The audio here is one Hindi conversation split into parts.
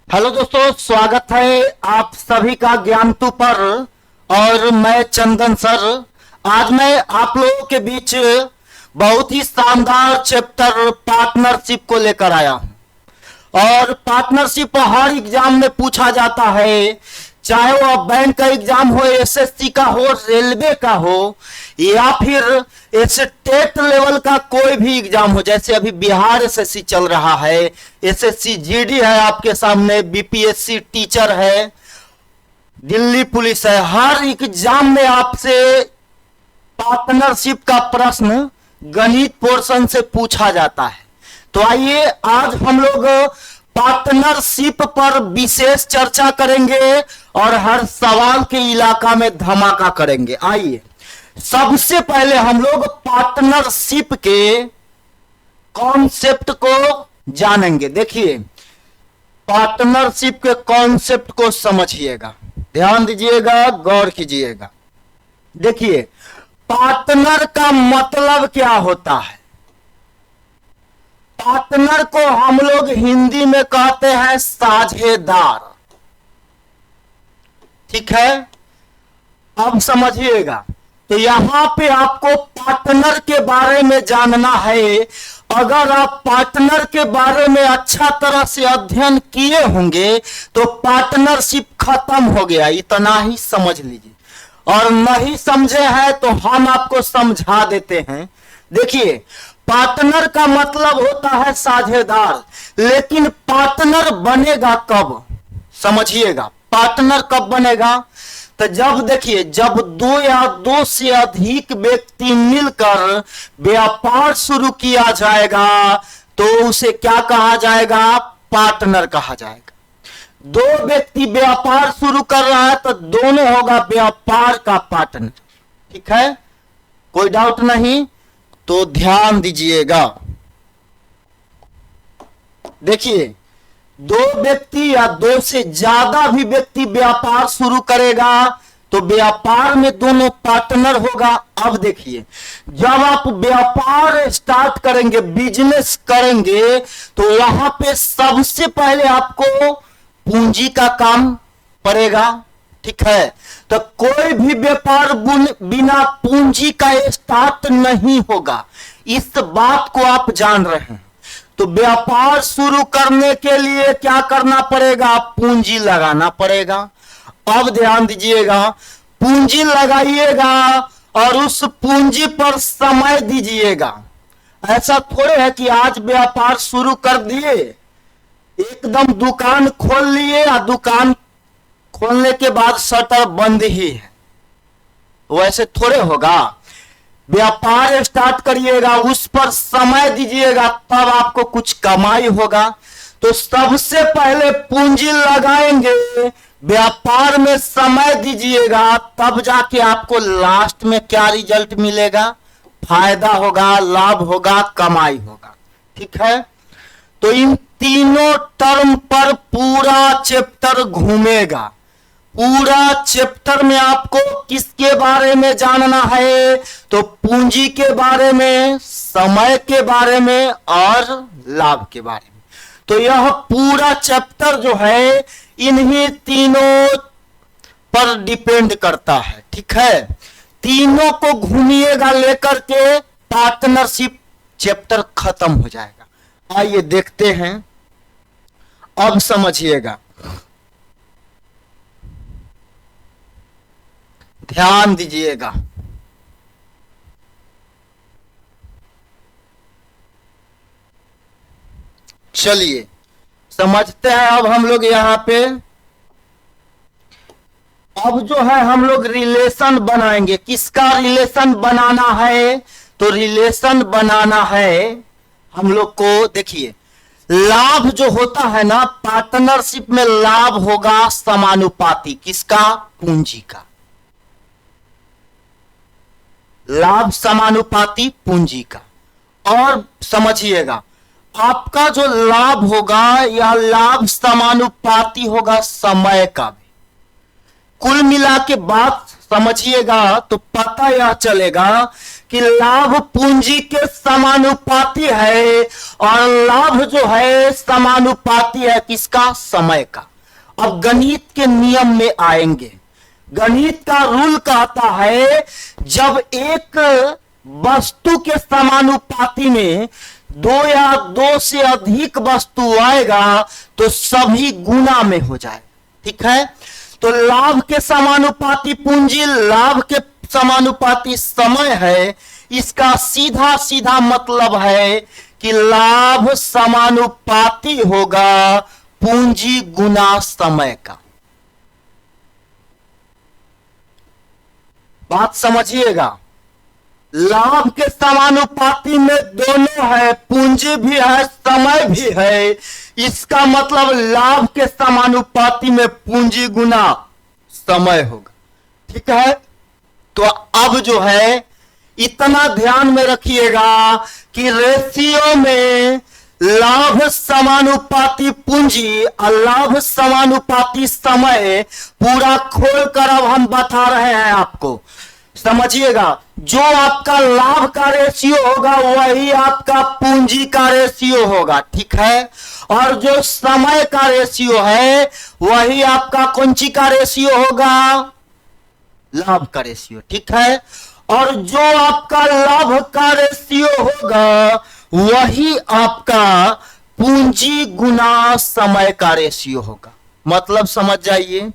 हेलो दोस्तों, स्वागत है आप सभी का ज्ञानतू पर। और मैं चंदन सर। आज मैं आप लोगों के बीच बहुत ही शानदार चैप्टर पार्टनरशिप को लेकर आया हूं। और पार्टनरशिप हर एग्जाम में पूछा जाता है, चाहे वह बैंक का एग्जाम हो, एसएससी का हो, रेलवे का हो, या फिर स्टेट लेवल का कोई भी एग्जाम हो। जैसे अभी बिहार एसएससी चल रहा है, एसएससी जीडी है आपके सामने, बीपीएससी टीचर है, दिल्ली पुलिस है। हर एग्जाम में आपसे पार्टनरशिप का प्रश्न गणित पोर्शन से पूछा जाता है। तो आइए आज हम लोग पार्टनरशिप पर विशेष चर्चा करेंगे और हर सवाल के इलाका में धमाका करेंगे। आइए सबसे पहले हम लोग पार्टनरशिप के कॉन्सेप्ट को जानेंगे। देखिए, पार्टनरशिप के कॉन्सेप्ट को समझिएगा, ध्यान दीजिएगा, गौर कीजिएगा। देखिए, पार्टनर का मतलब क्या होता है? पार्टनर को हम लोग हिंदी में कहते हैं साझेदार। ठीक है, अब समझिएगा। तो यहां पे आपको पार्टनर के बारे में जानना है। अगर आप पार्टनर के बारे में अच्छा तरह से अध्ययन किए होंगे तो पार्टनरशिप खत्म हो गया, इतना ही समझ लीजिए। और नहीं समझे हैं तो हम आपको समझा देते हैं। देखिए, पार्टनर का मतलब होता है साझेदार, लेकिन पार्टनर बनेगा कब? समझिएगा, पार्टनर कब बनेगा? तो जब देखिए, जब दो या दो से अधिक व्यक्ति मिलकर व्यापार शुरू किया जाएगा तो उसे क्या कहा जाएगा? पार्टनर कहा जाएगा। दो व्यक्ति व्यापार शुरू कर रहा है तो दोनों होगा व्यापार का पार्टनर। ठीक है, कोई डाउट नहीं? तो ध्यान दीजिएगा। देखिए, दो व्यक्ति या दो से ज्यादा भी व्यक्ति व्यापार शुरू करेगा तो व्यापार में दोनों पार्टनर होगा। अब देखिए, जब आप व्यापार स्टार्ट करेंगे, बिजनेस करेंगे, तो वहां पे सबसे पहले आपको पूंजी का काम पड़ेगा। ठीक है, तो कोई भी व्यापार बिना पूंजी का स्टार्ट नहीं होगा, इस बात को आप जान रहे हैं। तो व्यापार शुरू करने के लिए क्या करना पड़ेगा? पूंजी लगाना पड़ेगा। अब ध्यान दीजिएगा, पूंजी लगाइएगा और उस पूंजी पर समय दीजिएगा। ऐसा थोड़े है कि आज व्यापार शुरू कर दिए, एकदम दुकान खोल लिए और दुकान खोलने के बाद शटर बंद ही है, वैसे थोड़े होगा। व्यापार स्टार्ट करिएगा, उस पर समय दीजिएगा, तब आपको कुछ कमाई होगा। तो सबसे पहले पूंजी लगाएंगे, व्यापार में समय दीजिएगा, तब जाके आपको लास्ट में क्या रिजल्ट मिलेगा? फायदा होगा, लाभ होगा, कमाई होगा। ठीक है, तो इन तीनों टर्म पर पूरा चैप्टर घूमेगा। पूरा चैप्टर में आपको किसके बारे में जानना है? तो पूंजी के बारे में, समय के बारे में और लाभ के बारे में। तो यह पूरा चैप्टर जो है इन्हीं तीनों पर डिपेंड करता है। ठीक है, तीनों को घूमिएगा लेकर के, पार्टनरशिप चैप्टर खत्म हो जाएगा। आइए देखते हैं, अब समझिएगा, ध्यान दीजिएगा। चलिए समझते हैं। अब हम लोग यहां पे अब जो है हम लोग रिलेशन बनाएंगे। किसका रिलेशन बनाना है? तो रिलेशन बनाना है हम लोग को। देखिए, लाभ जो होता है ना, पार्टनरशिप में लाभ होगा समानुपाती। किसका? पूंजी का। लाभ समानुपाती पूंजी का। और समझिएगा, आपका जो लाभ होगा या लाभ समानुपाती होगा समय का भी। कुल मिला के बात समझिएगा तो पता यह चलेगा कि लाभ पूंजी के समानुपाती है और लाभ जो है समानुपाती है किसका? समय का। अब गणित के नियम में आएंगे। गणित का रूल कहता है जब एक वस्तु के समानुपाती में दो या दो से अधिक वस्तु आएगा तो सभी गुना में हो जाए। ठीक है, तो लाभ के समानुपाती पूंजी, लाभ के समानुपाती समय है। इसका सीधा सीधा मतलब है कि लाभ समानुपाती होगा पूंजी गुना समय का। बात समझिएगा, लाभ के समानुपाती में दोनों है, पूंजी भी है समय भी है। इसका मतलब लाभ के समानुपाती में पूंजी गुना समय होगा। ठीक है, तो अब जो है इतना ध्यान में रखिएगा कि रेशियो में लाभ समानुपाती पूंजी और लाभ समानुपाती समय पूरा खोलकर अब हम बता रहे हैं आपको। समझिएगा, जो आपका लाभ का रेशियो होगा वही आपका पूंजी का रेशियो होगा। ठीक है, और जो समय का रेशियो है वही आपका कौनसी का रेशियो होगा? लाभ का रेशियो। ठीक है, और जो आपका लाभ का रेशियो होगा वही आपका पूंजी गुना समय का रेशियो होगा। मतलब समझ जाइए,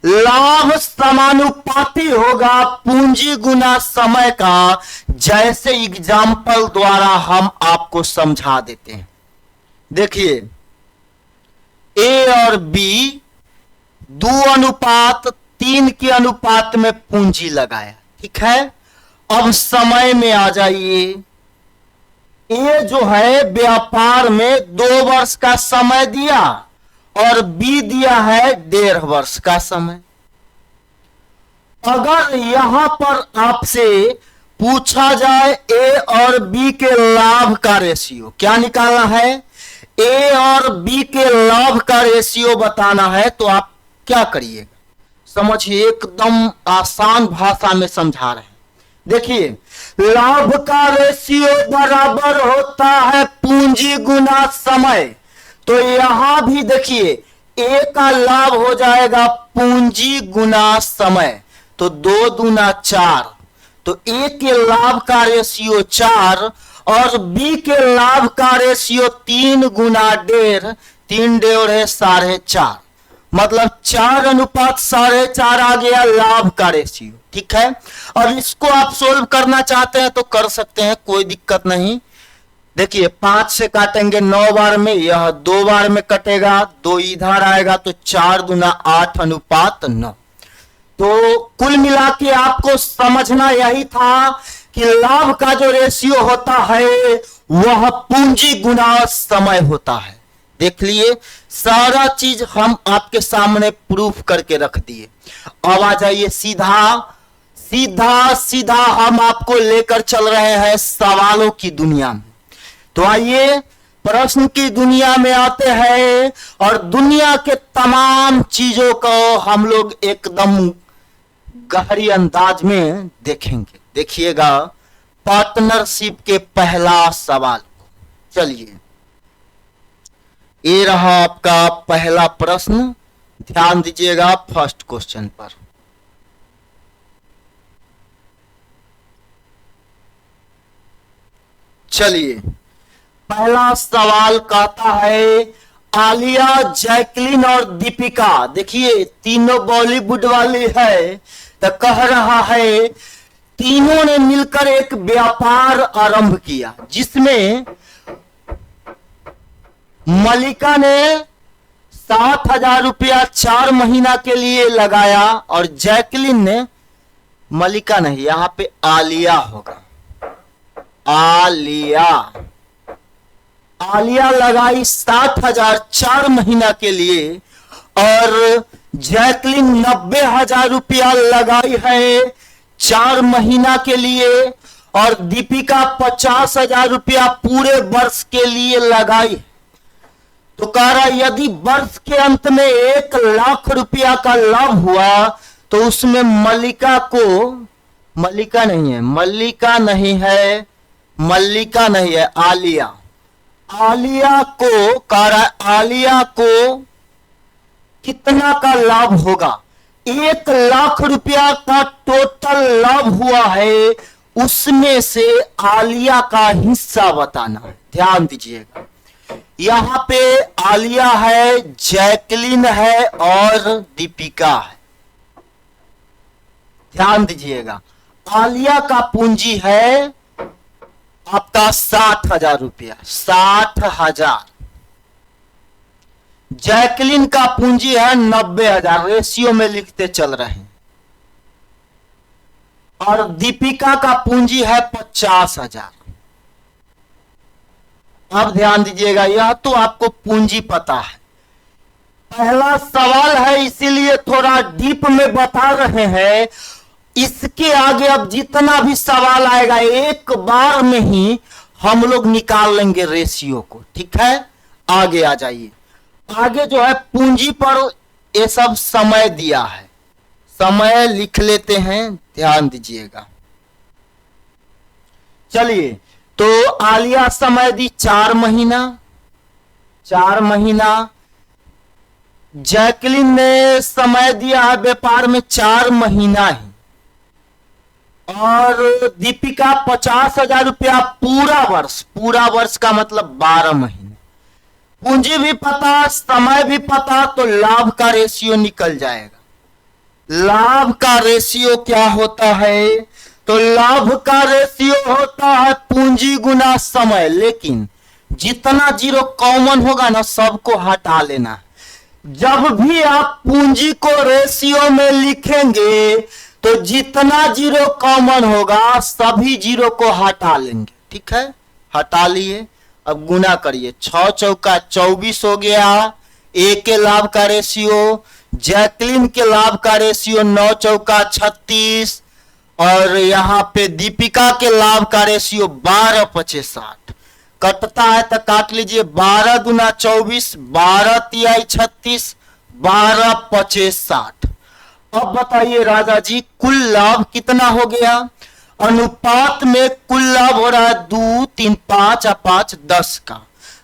लाभ समानुपाती होगा पूंजी गुना समय का, जैसे एग्जाम्पल द्वारा हम आपको समझा देते हैं। देखिए, ए और बी 2:3 के अनुपात में पूंजी लगाया। ठीक है, अब समय में आ जाइए। ए जो है व्यापार में 2 वर्ष का समय दिया और बी दिया है 1.5 वर्ष का समय। अगर यहां पर आपसे पूछा जाए ए और बी के लाभ का रेशियो, क्या निकालना है? ए और बी के लाभ का रेशियो बताना है, तो आप क्या करिएगा? समझिए, एकदम आसान भाषा में समझा रहे हैं। देखिए, लाभ का रेशियो बराबर होता है पूंजी गुना समय। तो यहां भी देखिए, ए का लाभ हो जाएगा पूंजी गुना समय, तो 2 दूना 4। तो ए के लाभ का रेशियो 4 और बी के लाभ का रेशियो 3 गुना 1.5, 3 1.5 है 4.5, मतलब 4:4.5 आ गया लाभ का रेशियो। ठीक है, और इसको आप सोल्व करना चाहते हैं तो कर सकते हैं, कोई दिक्कत नहीं। देखिए, 5 से काटेंगे 9 बार में, यह 2 बार में कटेगा, 2 इधर आएगा तो 4 दूना 8:9। तो कुल मिला के आपको समझना यही था कि लाभ का जो रेशियो होता है वह पूंजी गुना समय होता है। देख लिए, सारा चीज हम आपके सामने प्रूफ करके रख दिए। अब आ जाइए, सीधा हम आपको लेकर चल रहे हैं सवालों की दुनिया में। तो आइए प्रश्न की दुनिया में आते हैं और दुनिया के तमाम चीजों को हम लोग एकदम गहरी अंदाज में देखेंगे। देखिएगा पार्टनरशिप के पहला सवाल। चलिए, ये रहा आपका पहला प्रश्न, ध्यान दीजिएगा फर्स्ट क्वेश्चन पर। चलिए, पहला सवाल कहता है आलिया, जैकलीन और दीपिका, देखिए तीनों बॉलीवुड वाली है, तो कह रहा है तीनों ने मिलकर एक व्यापार आरंभ किया जिसमें मलिका ने 7,000 रुपया 4 महीना के लिए लगाया और जैकलीन ने, मलिका नहीं, यहां पे आलिया होगा, आलिया लगाई 7,000 4 महीना के लिए और जैकलीन 90,000 रुपया लगाई है 4 महीना के लिए और दीपिका 50,000 रुपया पूरे वर्ष के लिए लगाई। तो कह रहा यदि वर्ष के अंत में 1 लाख रुपया का लाभ हुआ तो उसमें मल्लिका नहीं है, मल्लिका नहीं है, मल्लिका नहीं है, आलिया। आलिया को आलिया को कितना का लाभ होगा? 1,00,000 रुपया का टोटल लाभ हुआ है, उसमें से आलिया का हिस्सा बताना है। ध्यान दीजिएगा, यहां पे आलिया है, जैकलिन है और दीपिका है। ध्यान दीजिएगा, आलिया का पूंजी है आपका 60,000 रुपया, 60,000। जैकलिन का पूंजी है 90,000, रेशियो में लिखते चल रहे हैं। और दीपिका का पूंजी है 50,000। अब ध्यान दीजिएगा, यह तो आपको पूंजी पता है। पहला सवाल है इसीलिए थोड़ा डीप में बता रहे हैं। इसके आगे अब जितना भी सवाल आएगा एक बार में ही हम लोग निकाल लेंगे रेशियो को। ठीक है, आगे आ जाइए। आगे जो है पूंजी पर ये सब समय दिया है, समय लिख लेते हैं, ध्यान दीजिएगा। चलिए, तो आलिया समय दी 4 महीना, 4 महीना। जैकलिन ने समय दिया है व्यापार में 4 महीना ही। और दीपिका 50,000 रुपया पूरा वर्ष, पूरा वर्ष का मतलब 12 महीने। पूंजी भी पता, समय भी पता, तो लाभ का रेशियो निकल जाएगा। लाभ का रेशियो क्या होता है? तो लाभ का रेशियो होता है पूंजी गुना समय, लेकिन जितना जीरो कॉमन होगा ना सबको हटा लेना। जब भी आप पूंजी को रेशियो में लिखेंगे तो जितना जीरो कॉमन होगा सभी जीरो को हटा लेंगे। ठीक है, हटा लिए। अब गुना करिए, 6 चौका 24 हो गया। ए के लाभ का रेशियो, जैकलिन के लाभ का रेशियो 9 चौका 36, और यहां पे दीपिका के लाभ का रेशियो 12 पचे 60। कटता है तो काट लीजिए, 12 दूना 24, 12 तिहाई 36, 12 पचे 60। अब बताइए राजा जी, कुल लाभ कितना हो गया? अनुपात में कुल लाभ हो रहा है 2, 3, 5 और 5 10 का।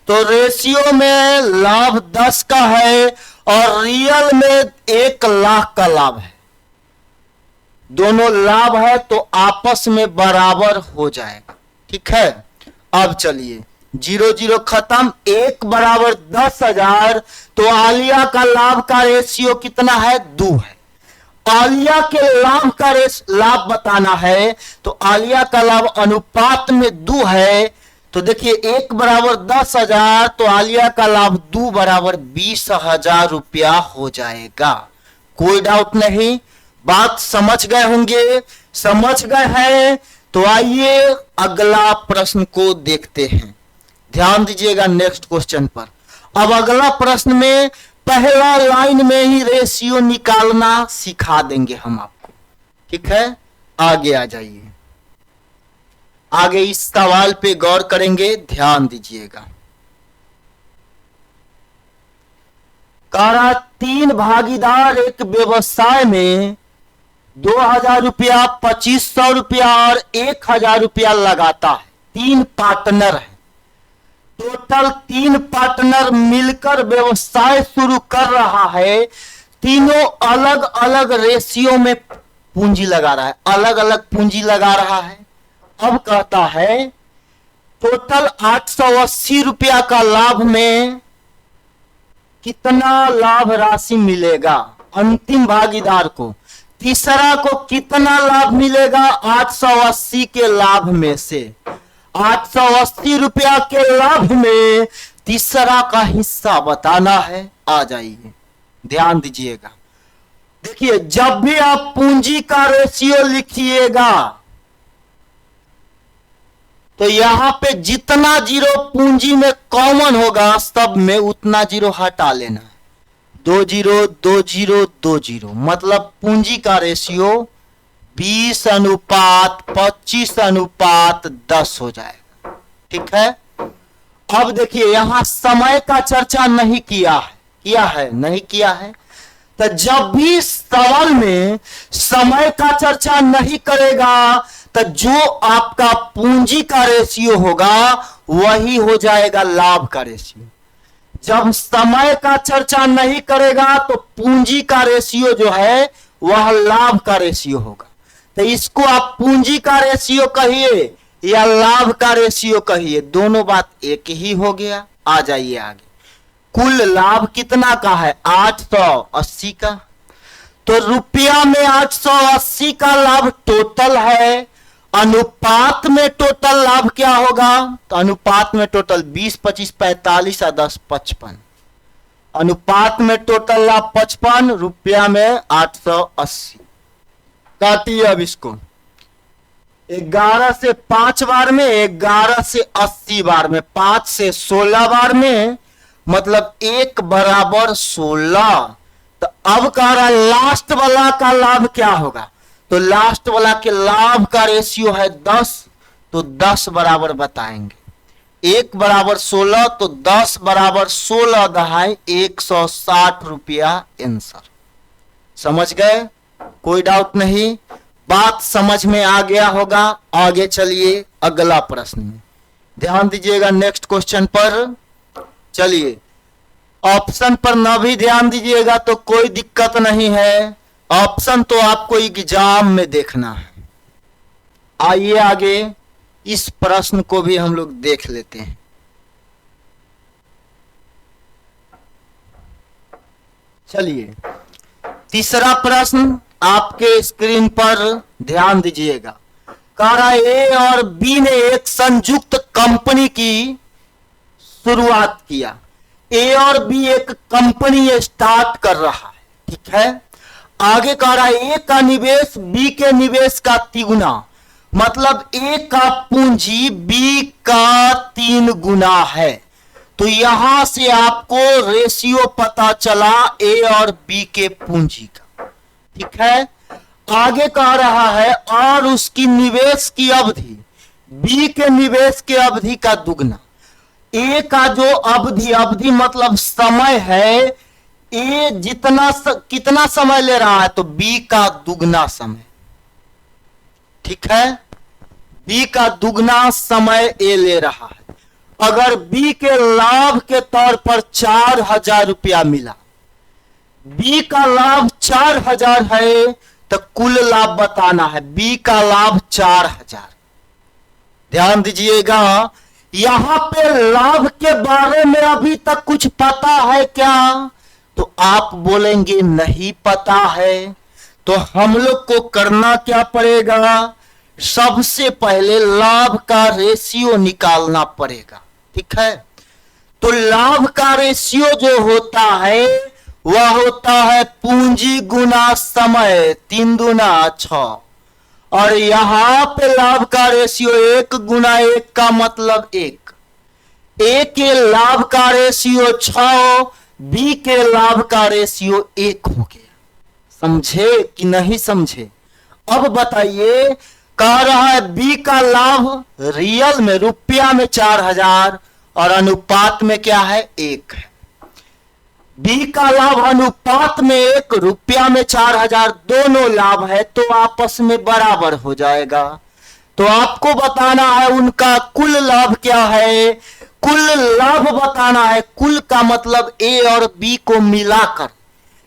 तो रेशियो में लाभ 10 का है और रियल में 1,00,000 का लाभ है। दोनों लाभ है तो आपस में बराबर हो जाएगा। ठीक है, अब चलिए 0 0 खत्म, 1 बराबर 10,000। तो आलिया का लाभ का रेशियो कितना है? 2 है। आलिया के लाभ का लाभ बताना है, तो आलिया का लाभ अनुपात में 2 है। तो देखिए 1 बराबर 10,000, तो आलिया का लाभ 2 बराबर 20,000 रुपया हो जाएगा। कोई डाउट नहीं, बात समझ गए होंगे। समझ गए हैं तो आइए अगला प्रश्न को देखते हैं। ध्यान दीजिएगा नेक्स्ट क्वेश्चन पर। अब अगला प्रश्न में पहला लाइन में ही रेशियो निकालना सिखा देंगे हम आपको। ठीक है, आगे आ जाइए। आगे इस सवाल पे गौर करेंगे, ध्यान दीजिएगा। कह रहा 3 भागीदार एक व्यवसाय में 2,000 रुपया, 2,500 रुपया और 1,000 रुपया लगाता है। 3 पार्टनर है, टोटल 3 पार्टनर मिलकर व्यवसाय शुरू कर रहा है। तीनों अलग अलग रेशियो में पूंजी लगा रहा है, अलग अलग पूंजी लगा रहा है। अब कहता है टोटल 880 रुपया का लाभ में कितना लाभ राशि मिलेगा अंतिम भागीदार को? तीसरा को कितना लाभ मिलेगा 880 के लाभ में से? 880 रुपया के लाभ में तीसरा का हिस्सा बताना है। आ जाइए, ध्यान दीजिएगा। देखिए जब भी आप पूंजी का रेशियो लिखिएगा तो यहां पे जितना जीरो पूंजी में कॉमन होगा सब में उतना जीरो हटा लेना है। 2 0 2 0 2 0, मतलब पूंजी का रेशियो 20 अनुपात 25 अनुपात 10 हो जाएगा। ठीक है, अब देखिए यहां समय का चर्चा नहीं किया है, नहीं किया है। तो जब भी सवाल में समय का चर्चा नहीं करेगा तो जो आपका पूंजी का रेशियो होगा वही हो जाएगा लाभ का रेशियो। जब समय का चर्चा नहीं करेगा तो पूंजी का रेशियो जो है वह लाभ का रेशियो होगा। तो इसको आप पूंजी का रेशियो कहिए या लाभ का रेशियो कहिए, दोनों बात एक ही हो गया। आ जाइए आगे। कुल लाभ कितना का है? 880 का। तो रुपया में 880 का लाभ टोटल है। अनुपात में टोटल लाभ क्या होगा? तो अनुपात में टोटल 20, 25, 45 और 10, 55। अनुपात में टोटल लाभ 55, रुपया में 880। काटिए अब इसको। 11 से 5 बार में, 11 से 80 बार में, 5 से 16 बार में, मतलब 1 बराबर 16। तो अब कह रहा है लास्ट वाला का लाभ क्या होगा? तो लास्ट वाला के लाभ का रेशियो है 10, तो 10 बराबर बताएंगे। 1 बराबर 16, तो 10 बराबर 16 दहाई 160 रुपया आंसर। समझ गए? कोई डाउट नहीं, बात समझ में आ गया होगा। आगे चलिए अगला प्रश्न में ध्यान दीजिएगा। नेक्स्ट क्वेश्चन पर चलिए। ऑप्शन पर न भी ध्यान दीजिएगा तो कोई दिक्कत नहीं है, ऑप्शन तो आपको एग्जाम में देखना है। आइए आगे इस प्रश्न को भी हम लोग देख लेते हैं। चलिए तीसरा प्रश्न आपके स्क्रीन पर ध्यान दीजिएगा। कह रहा है ए और बी ने एक संयुक्त कंपनी की शुरुआत किया। ए और बी एक कंपनी स्टार्ट कर रहा है, ठीक है। आगे कह रहा है ए का निवेश बी के निवेश का 3 गुना, मतलब ए का पूंजी बी का 3 गुना है। तो यहां से आपको रेशियो पता चला ए और बी के पूंजी का, ठीक है। आगे कह रहा है और उसकी निवेश की अवधि बी के निवेश के अवधि का दुगना। ए का जो अवधि मतलब समय है, ए कितना समय ले रहा है? तो बी का दुगना समय, ठीक है। बी का दुगना समय ए ले रहा है। अगर बी के लाभ के तौर पर 4000 रुपया मिला, बी का लाभ 4000 है, तो कुल लाभ बताना है। बी का लाभ 4000। ध्यान दीजिएगा, यहां पे लाभ के बारे में अभी तक कुछ पता है क्या? तो आप बोलेंगे नहीं पता है। तो हम लोग को करना क्या पड़ेगा? सबसे पहले लाभ का रेशियो निकालना पड़ेगा, ठीक है। तो लाभ का रेशियो जो होता है वह होता है पूंजी गुना समय, 3 दूना 6। और यहां पे लाभ का रेशियो 1 गुना 1 का मतलब 1। ए के लाभ का रेशियो 6, बी के लाभ का रेशियो 1 हो गया। समझे कि नहीं समझे? अब बताइए, कह रहा है बी का लाभ रियल में रुपया में 4000 और अनुपात में क्या है? 1 है। बी का लाभ अनुपात में 1, रुपया में 4000, दोनों लाभ है तो आपस में बराबर हो जाएगा। तो आपको बताना है उनका कुल लाभ क्या है। कुल लाभ बताना है। कुल का मतलब ए और बी को मिलाकर,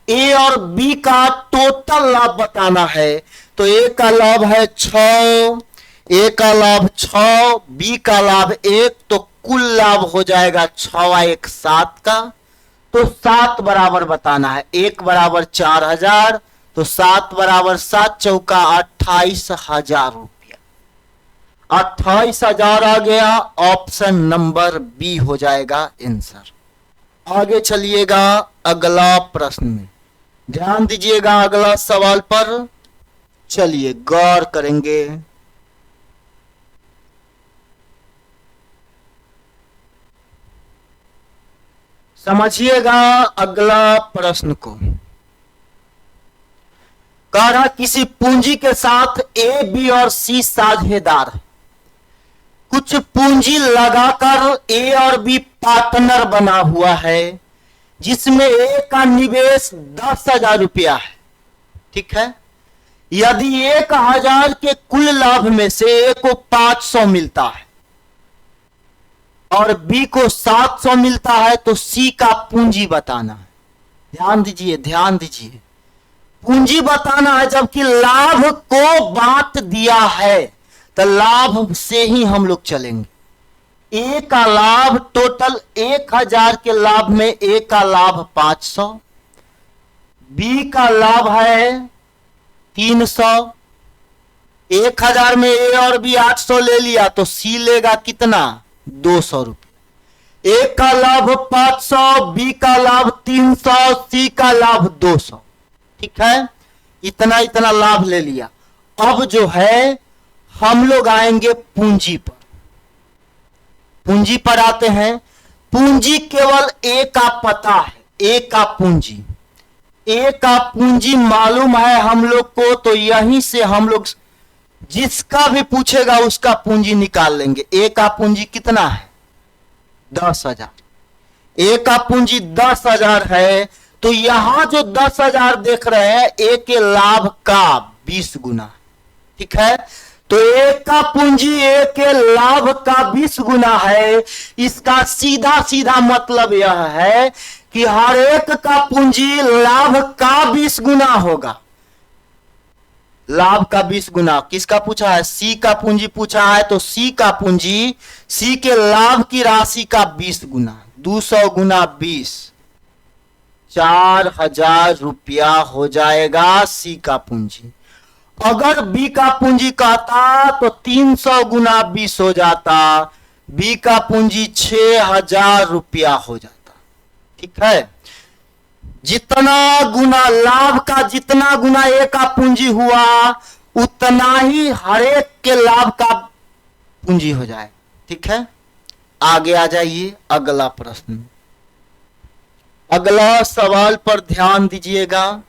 ए और बी का टोटल लाभ बताना है। तो ए का लाभ है 6, ए का लाभ 6, बी का लाभ 1, तो कुल लाभ हो जाएगा 6 1 7 का। तो 7 बराबर बताना है। 1 बराबर 4000, तो 7 बराबर 7 चौका 28,000 रुपया। 28,000 आ गया। ऑप्शन नंबर बी हो जाएगा आंसर। आगे चलिएगा अगला प्रश्न में ध्यान दीजिएगा। अगला सवाल पर चलिए गौर करेंगे। समझिएगा अगला प्रश्न को। कह रहा किसी पूंजी के साथ ए, बी और सी साझेदार, कुछ पूंजी लगाकर ए और बी पार्टनर बना हुआ है। जिसमें ए का निवेश 10,000 रुपया है, ठीक है। यदि 1,000 के कुल लाभ में से ए को 500 मिलता है और बी को 700 मिलता है तो सी का पूंजी बताना है। ध्यान दीजिए, ध्यान दीजिए, पूंजी बताना है। जबकि लाभ को बांट दिया है तो लाभ से ही हम लोग चलेंगे। ए का लाभ टोटल 1,000 के लाभ में ए का लाभ 500, बी का लाभ है 300, 1,000 में ए और बी 800 ले लिया तो सी लेगा कितना, 200 रुपये। ए का लाभ 500, बी का लाभ 300, सी का लाभ 200, ठीक है। इतना इतना लाभ ले लिया। अब जो है हम लोग आएंगे पूंजी पर। पूंजी पर आते हैं। पूंजी केवल ए का पता है, ए का पूंजी, ए का पूंजी मालूम है हम लोग को, तो यहीं से हम लोग जिसका भी पूछेगा उसका पूंजी निकाल लेंगे। ए का पूंजी कितना है, 10,000। ए का पूंजी 10,000 है तो यहां जो 10,000 देख रहे हैं ए के लाभ का 20 गुना, ठीक है। तो ए का पूंजी ए के लाभ का 20 गुना है। इसका सीधा सीधा मतलब यह है कि हर एक का पूंजी लाभ का 20 गुना होगा। लाभ का 20 गुना। किसका पूछा है, सी का पूंजी पूछा है, तो सी का पूंजी सी के लाभ की राशि का 20 गुना, 200 गुना 20, 4,000 रुपया हो जाएगा सी का पूंजी। अगर बी का पूंजी कहता तो 300 गुना 20 हो जाता, बी का पूंजी 6,000 रुपया हो जाता, ठीक है। जितना गुना लाभ का, जितना गुना ए का पूंजी हुआ उतना ही हर एक के लाभ का पूंजी हो जाए, ठीक है। आगे आ जाइए अगला प्रश्न। अगला सवाल पर ध्यान दीजिएगा।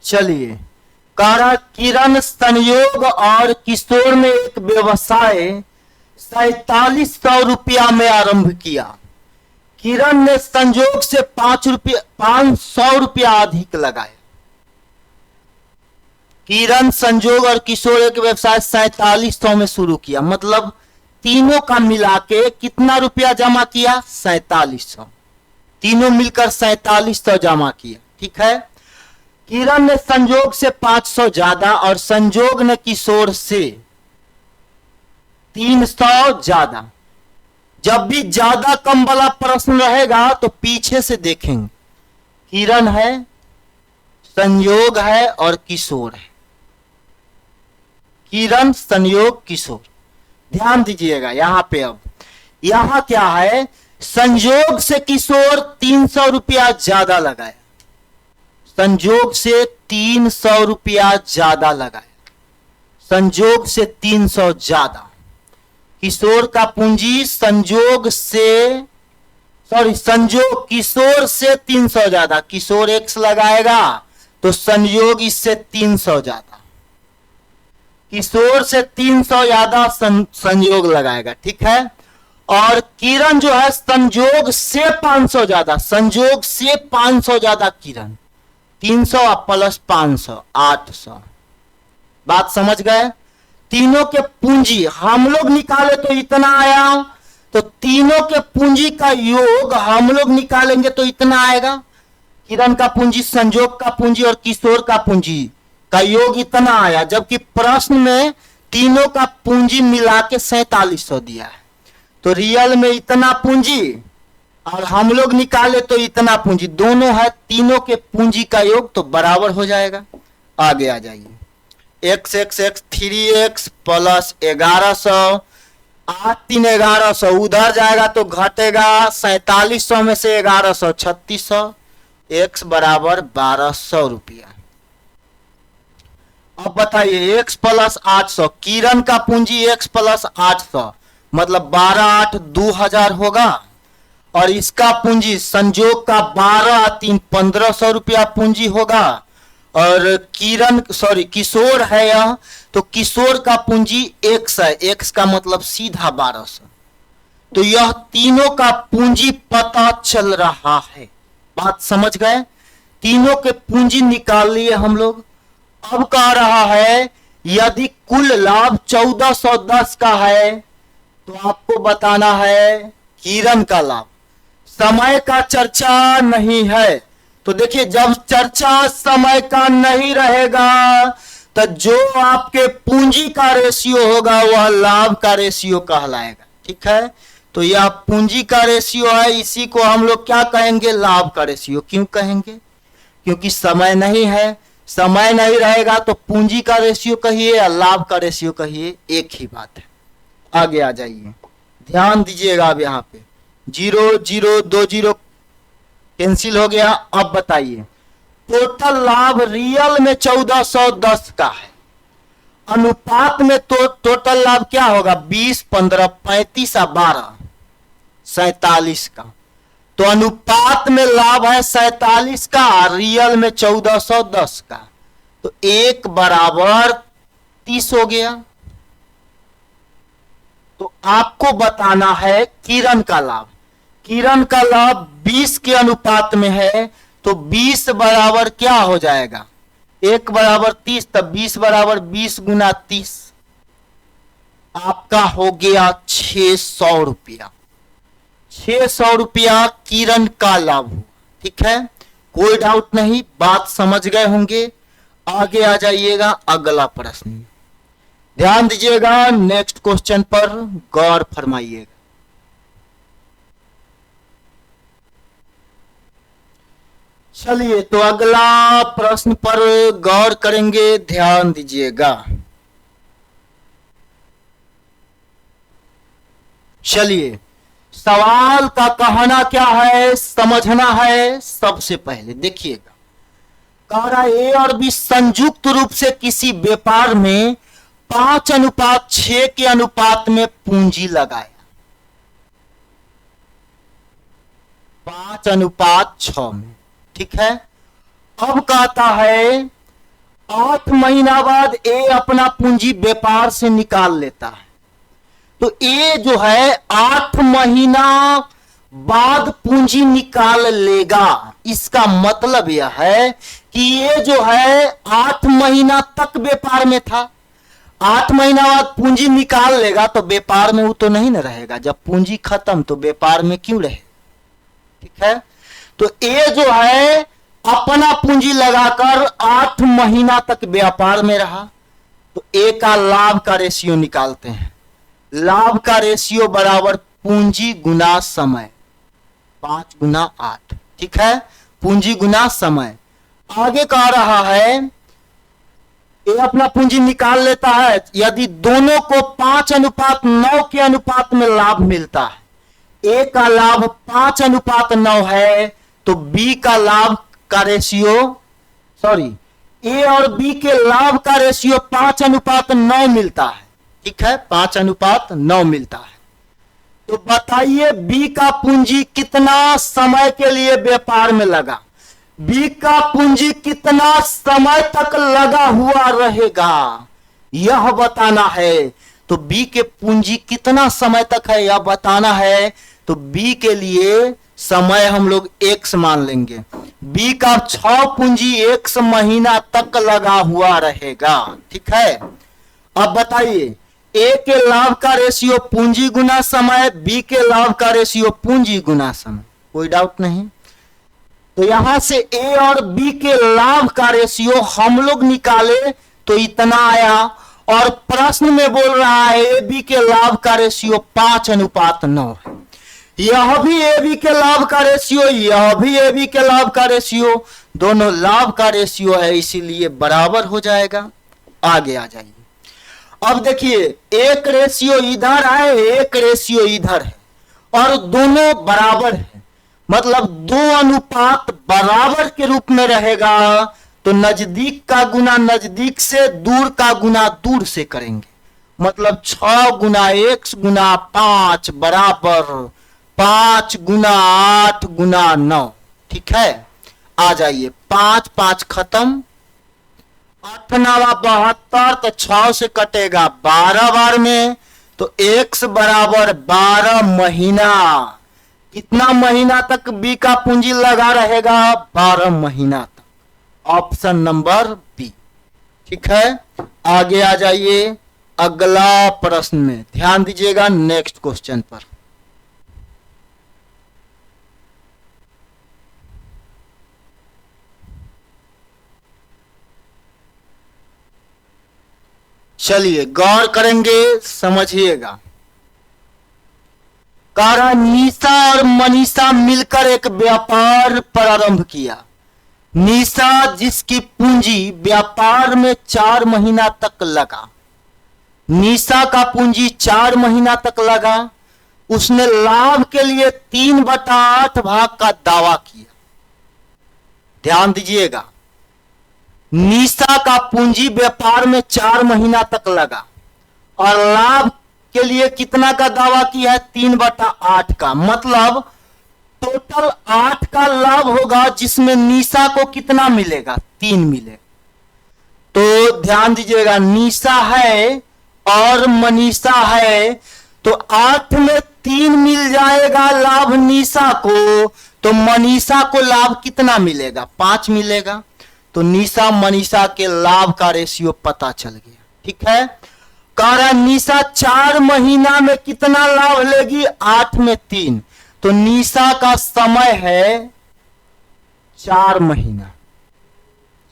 चलिए, कह किरण संयोग और किशोर ने एक व्यवसाय 4700 रुपया में आरंभ किया। किरण ने संयोग से 500 रुपया अधिक लगाया। किरण, संयोग और किशोर एक व्यवसाय 4700 में शुरू किया, मतलब तीनों का मिला के कितना रुपया जमा किया, 4700। तीनों मिलकर 4700 जमा किया, ठीक है। किरण ने संयोग से 500 ज्यादा और संयोग ने किशोर से 300 ज्यादा। जब भी ज्यादा कम वाला प्रश्न रहेगा तो पीछे से देखेंगे। किरण है, संयोग है और किशोर है। किरण, संयोग, किशोर। ध्यान दीजिएगा यहां पे। अब यहां क्या है, संयोग से किशोर 300 रुपया ज्यादा लगाया, संयोग से 300 रुपया ज्यादा लगाया, संयोग से 300 ज्यादा। किशोर का पूंजी संयोग किशोर से 300 ज्यादा। किशोर एक्स लगाएगा तो संयोग इससे 300 ज्यादा, किशोर से 300 ज्यादा संयोग लगाएगा, ठीक है। और किरण जो है संयोग से 500 ज्यादा, संयोग से 500 ज्यादा किरण, 300 प्लस 500 800। बात समझ गए। तीनों के पूंजी हम लोग निकाले तो इतना आया, तो तीनों के पूंजी का योग हम लोग निकालेंगे तो इतना आएगा। किरण का पूंजी, संयोग का पूंजी और किशोर का पूंजी का योग इतना आया, जबकि प्रश्न में तीनों का पूंजी मिला के 4700 दिया है। तो रियल में इतना पूंजी और हम लोग निकाले तो इतना पूंजी, दोनों है, तीनों के पूंजी का योग तो बराबर हो जाएगा। आगे आ जाइए। x 3x प्लस 1100, 8 3 1100 उधर जाएगा तो घटेगा 4700 में से 1100 3600, x बराबर 1200 रुपया। अब बताइए x प्लस 800, किरण का पूंजी x प्लस 800 मतलब 12 8 2000 होगा, और इसका पूंजी संयोग का 12 3 1500 रुपया पूंजी होगा, और किशोर है यह, तो किशोर का पूंजी x है, x का मतलब सीधा 1200। तो यह तीनों का पूंजी पता चल रहा है। बात समझ गए? तीनों के पूंजी निकाल लिए हम लोग। अब कह रहा है यदि कुल लाभ 1410 का है तो आपको बताना है किरण का लाभ। समय का चर्चा नहीं है, तो देखिए जब चर्चा समय का नहीं रहेगा तो जो आपके पूंजी का रेशियो होगा वह लाभ का रेशियो कहलाएगा। ठीक है, तो यह पूंजी का रेशियो है, इसी को हम लोग क्या कहेंगे? लाभ का रेशियो। क्यों कहेंगे? क्योंकि समय नहीं है, समय नहीं रहेगा तो पूंजी का रेशियो कहिए या लाभ का रेशियो कहिए, एक ही बात है। आगे आ जाइए, ध्यान दीजिएगा। अब यहाँ पे 0 0 2 0 कैंसिल हो गया। अब बताइए टोटल लाभ रियल में 1410 का है, अनुपात में तो टोटल लाभ क्या होगा? 20 15 35 और 12 47 का। तो अनुपात में लाभ है 47 का, रियल में 1410 का, तो 1 बराबर 30 हो गया। तो आपको बताना है किरण का लाभ। किरण का लाभ 20 के अनुपात में है, तो 20 बराबर क्या हो जाएगा? 1 बराबर 30, तब 20 बराबर 20 गुना 30, आपका हो गया 600 रुपया। 600 रुपया किरण का लाभ हुआ। ठीक है, कोई डाउट नहीं, बात समझ गए होंगे। आगे आ जाइएगा, अगला प्रश्न ध्यान दीजिएगा, नेक्स्ट क्वेश्चन पर गौर फरमाइएगा। चलिए तो अगला प्रश्न पर गौर करेंगे, ध्यान दीजिएगा। चलिए सवाल का कहना क्या है, समझना है। सबसे पहले देखिएगा, कह रहा ए और बी संयुक्त रूप से किसी व्यापार में 5:6 के अनुपात में पूंजी लगाया। 5:6 में। ठीक है, अब कहता है 8 महीना बाद ए अपना पूंजी व्यापार से निकाल लेता है। तो ए जो है 8 महीना बाद पूंजी निकाल लेगा। इसका मतलब यह है कि ये जो है 8 महीना तक व्यापार में था, 8 महीना बाद पूंजी निकाल लेगा तो व्यापार में वो तो नहीं ना रहेगा। जब पूंजी खत्म तो व्यापार में क्यों रहे? ठीक है, तो ए जो है अपना पूंजी लगाकर 8 महीना तक व्यापार में रहा। तो ए का लाभ का रेशियो निकालते हैं। लाभ का रेशियो बराबर पूंजी गुना समय, 5 गुना 8। ठीक है, पूंजी गुना समय। आगे कह रहा है ये अपना पूंजी निकाल लेता है यदि दोनों को 5:9 के अनुपात में लाभ मिलता है। ए का लाभ 5:9 है, तो बी का लाभ का रेशियो ए और बी के लाभ का रेशियो 5:9 मिलता है। ठीक है, 5:9 मिलता है। तो बताइए बी का पूंजी कितना समय के लिए व्यापार में लगा? बी का पूंजी कितना समय तक लगा हुआ रहेगा, यह बताना है। तो बी के पूंजी कितना समय तक है यह बताना है। तो बी के लिए समय हम लोग x मान लेंगे। बी का 6 पूंजी x महीना तक लगा हुआ रहेगा। ठीक है, अब बताइए ए के लाभ का रेशियो पूंजी गुना समय, बी के लाभ का रेशियो पूंजी गुना समय। कोई डाउट नहीं। तो यहां से ए और बी के लाभ का रेशियो हम लोग निकाले तो इतना आया, और प्रश्न में बोल रहा है ए बी के लाभ का रेशियो 5:9 है। यह भी ए बी के लाभ का रेशियो, यह भी ए बी के लाभ का रेशियो, दोनों लाभ का रेशियो है, इसीलिए बराबर हो जाएगा। आगे आ जाइए। अब देखिए एक रेशियो इधर है, एक रेशियो इधर है, और दोनों बराबर है, मतलब दो अनुपात बराबर के रूप में रहेगा। तो नजदीक का गुना नजदीक से, दूर का गुना दूर से करेंगे। मतलब 6 गुना 1 गुना 5 बराबर 5 गुना 8 गुना 9। ठीक है, आ जाइए 5 5 खत्म, 8 नवा 72, तो 6 से कटेगा 12 बार में, तो x बराबर 12 महीना। कितना महीना तक बी का पूंजी लगा रहेगा? 12 महीना तक। Option number B. ठीक है, आगे आ जाइए अगला प्रश्न में, ध्यान दीजिएगा नेक्स्ट क्वेश्चन पर। चलिए गौर करेंगे, समझिएगा। कारा निशा और मनीषा मिलकर एक व्यापार प्रारंभ किया। निशा जिसकी पूंजी व्यापार में 4 महीना तक लगा, निशा का पूंजी 4 महीना तक लगा, उसने लाभ के लिए 3/8 भाग का दावा किया। ध्यान दीजिएगा, निशा का पूंजी व्यापार में 4 महीना तक लगा और लाभ के लिए कितना का दावा किया है? 3/8 का। मतलब टोटल 8 का लाभ होगा, जिसमें निशा को कितना मिलेगा? 3 मिलेगा। तो ध्यान दीजिएगा, निशा है और मनीषा है, तो 8 में 3 मिल जाएगा लाभ निशा को, तो मनीषा को लाभ कितना मिलेगा? 5 मिलेगा। तो निशा मनीषा के लाभ का रेशियो पता चल गया। ठीक है, कारण निशा 4 महीना में कितना लाभ लेगी? 8 में 3, तो निशा का समय है 4 महीना,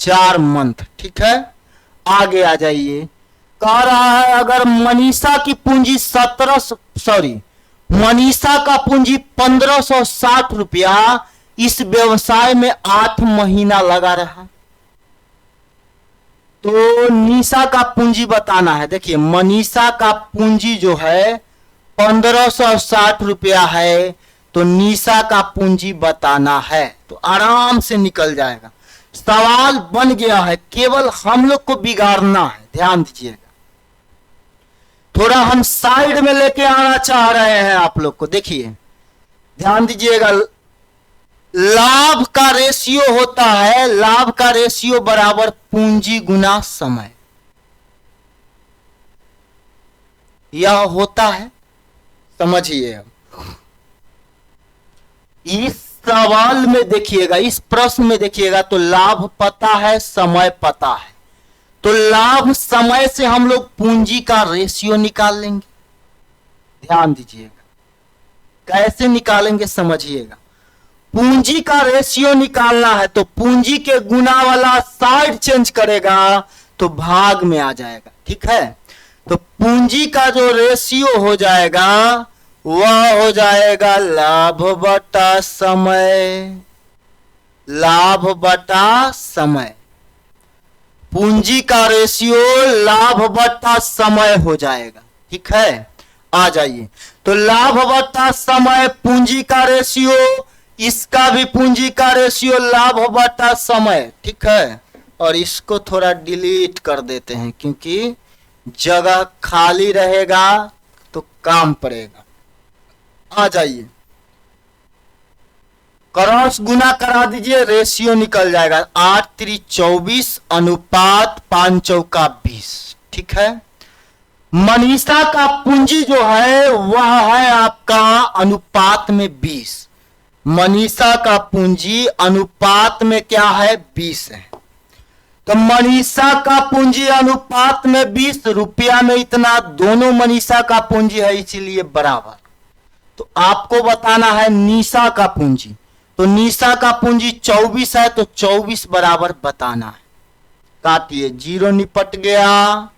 4 मंथ। ठीक है, आगे आ जाइए। कह रहा है अगर मनीषा की पूंजी मनीषा का पूंजी 1560 रुपया इस व्यवसाय में 8 महीना लगा रहा, तो निशा का पूंजी बताना है। देखिए, मनीषा का पूंजी जो है 1560 रुपया है, तो निशा का पूंजी बताना है, तो आराम से निकल जाएगा। सवाल बन गया है, केवल हम लोग को बिगाड़ना है। ध्यान दीजिएगा, थोड़ा हम साइड में लेके आना चाह रहे हैं आप लोग को। देखिए ध्यान दीजिएगा, लाभ का रेशियो होता है, लाभ का रेशियो बराबर पूंजी गुना समय, यह होता है। समझिए, इस सवाल में देखिएगा, इस प्रश्न में देखिएगा, तो लाभ पता है, समय पता है, तो लाभ समय से हम लोग पूंजी का रेशियो निकाल लेंगे। ध्यान दीजिएगा, कैसे निकालेंगे समझिएगा। पूंजी का रेशियो निकालना है, तो पूंजी के गुना वाला साइड चेंज करेगा तो भाग में आ जाएगा। ठीक है, तो पूंजी का जो रेशियो हो जाएगा वह हो जाएगा लाभ बटा समय, लाभ बटा समय। पूंजी का रेशियो लाभ बटा समय हो जाएगा। ठीक है, आ जाइए, तो लाभ बटा समय पूंजी का रेशियो, इसका भी पूंजी का रेशियो लाभ बटा समय। ठीक है, और इसको थोड़ा डिलीट कर देते हैं क्योंकि जगह खाली रहेगा तो काम पड़ेगा। आ जाइए, क्रॉस गुना करा दीजिए, रेशियो निकल जाएगा 8 3 24 अनुपात 5 चौका 20। ठीक है, मनीषा का पूंजी जो है वह है आपका अनुपात में 20। मनीषा का पूंजी अनुपात में क्या है? 20 है। तो मनीषा का पूंजी अनुपात में 20, रुपया में इतना, दोनों मनीषा का पूंजी है इसीलिए बराबर। तो आपको बताना है निशा का पूंजी, तो निशा का पूंजी 24 है, तो 24 बराबर बताना है। काटिए, 0 निपट गया,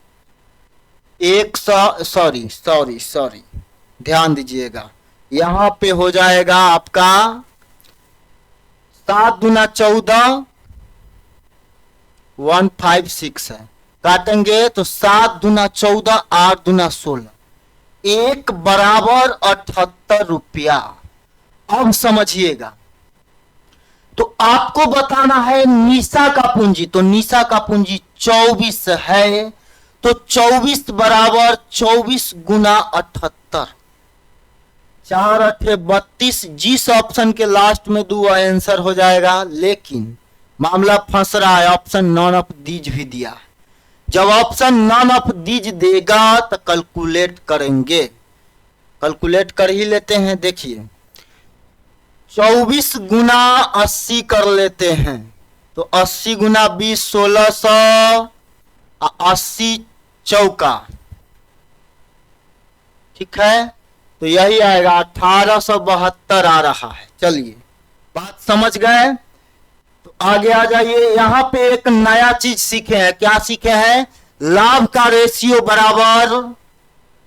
100 ध्यान दीजिएगा, यहां पे हो जाएगा आपका 7 दूना 14 156 है। काटेंगे तो 7 दूना 14 8 दूना 16, 1 बराबर 78 रुपया। अब समझिएगा, तो आपको बताना है निशा का पूंजी, तो निशा का पूंजी 24 है, तो 24 बराबर 24 गुना 78, 4 8 32। जिस ऑप्शन के लास्ट में 2 आंसर हो जाएगा, लेकिन मामला फंस रहा है। ऑप्शन नॉन ऑफ दीज भी दिया। जब ऑप्शन नॉन ऑफ दीज देगा तो कैलकुलेट करेंगे, कैलकुलेट कर ही लेते हैं। देखिए 24 गुना 80 कर लेते हैं तो 80 गुना 20 1600, 80 चौका, ठीक है, तो यही आएगा 1872 आ रहा है। चलिए बात समझ गए तो आगे आ जाइए। यहां पे एक नया चीज सीखे हैं। क्या सीखे हैं? लाभ का रेशियो बराबर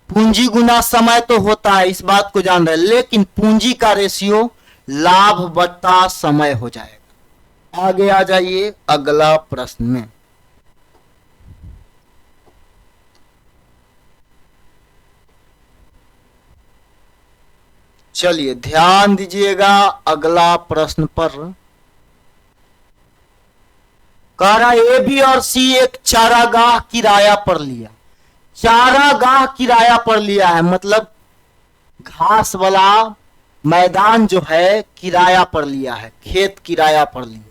पूंजी गुना समय तो होता है, इस बात को जान रहे, लेकिन पूंजी का रेशियो लाभ बटा समय हो जाएगा। आगे आ जाइए अगला प्रश्न में। चलिए ध्यान दीजिएगा अगला प्रश्न पर। कह रहा ए बी और सी एक चारागाह किराया पर लिया। चारागाह किराया पर लिया है मतलब घास वाला मैदान जो है किराया पर लिया है, खेत किराया पर लिया।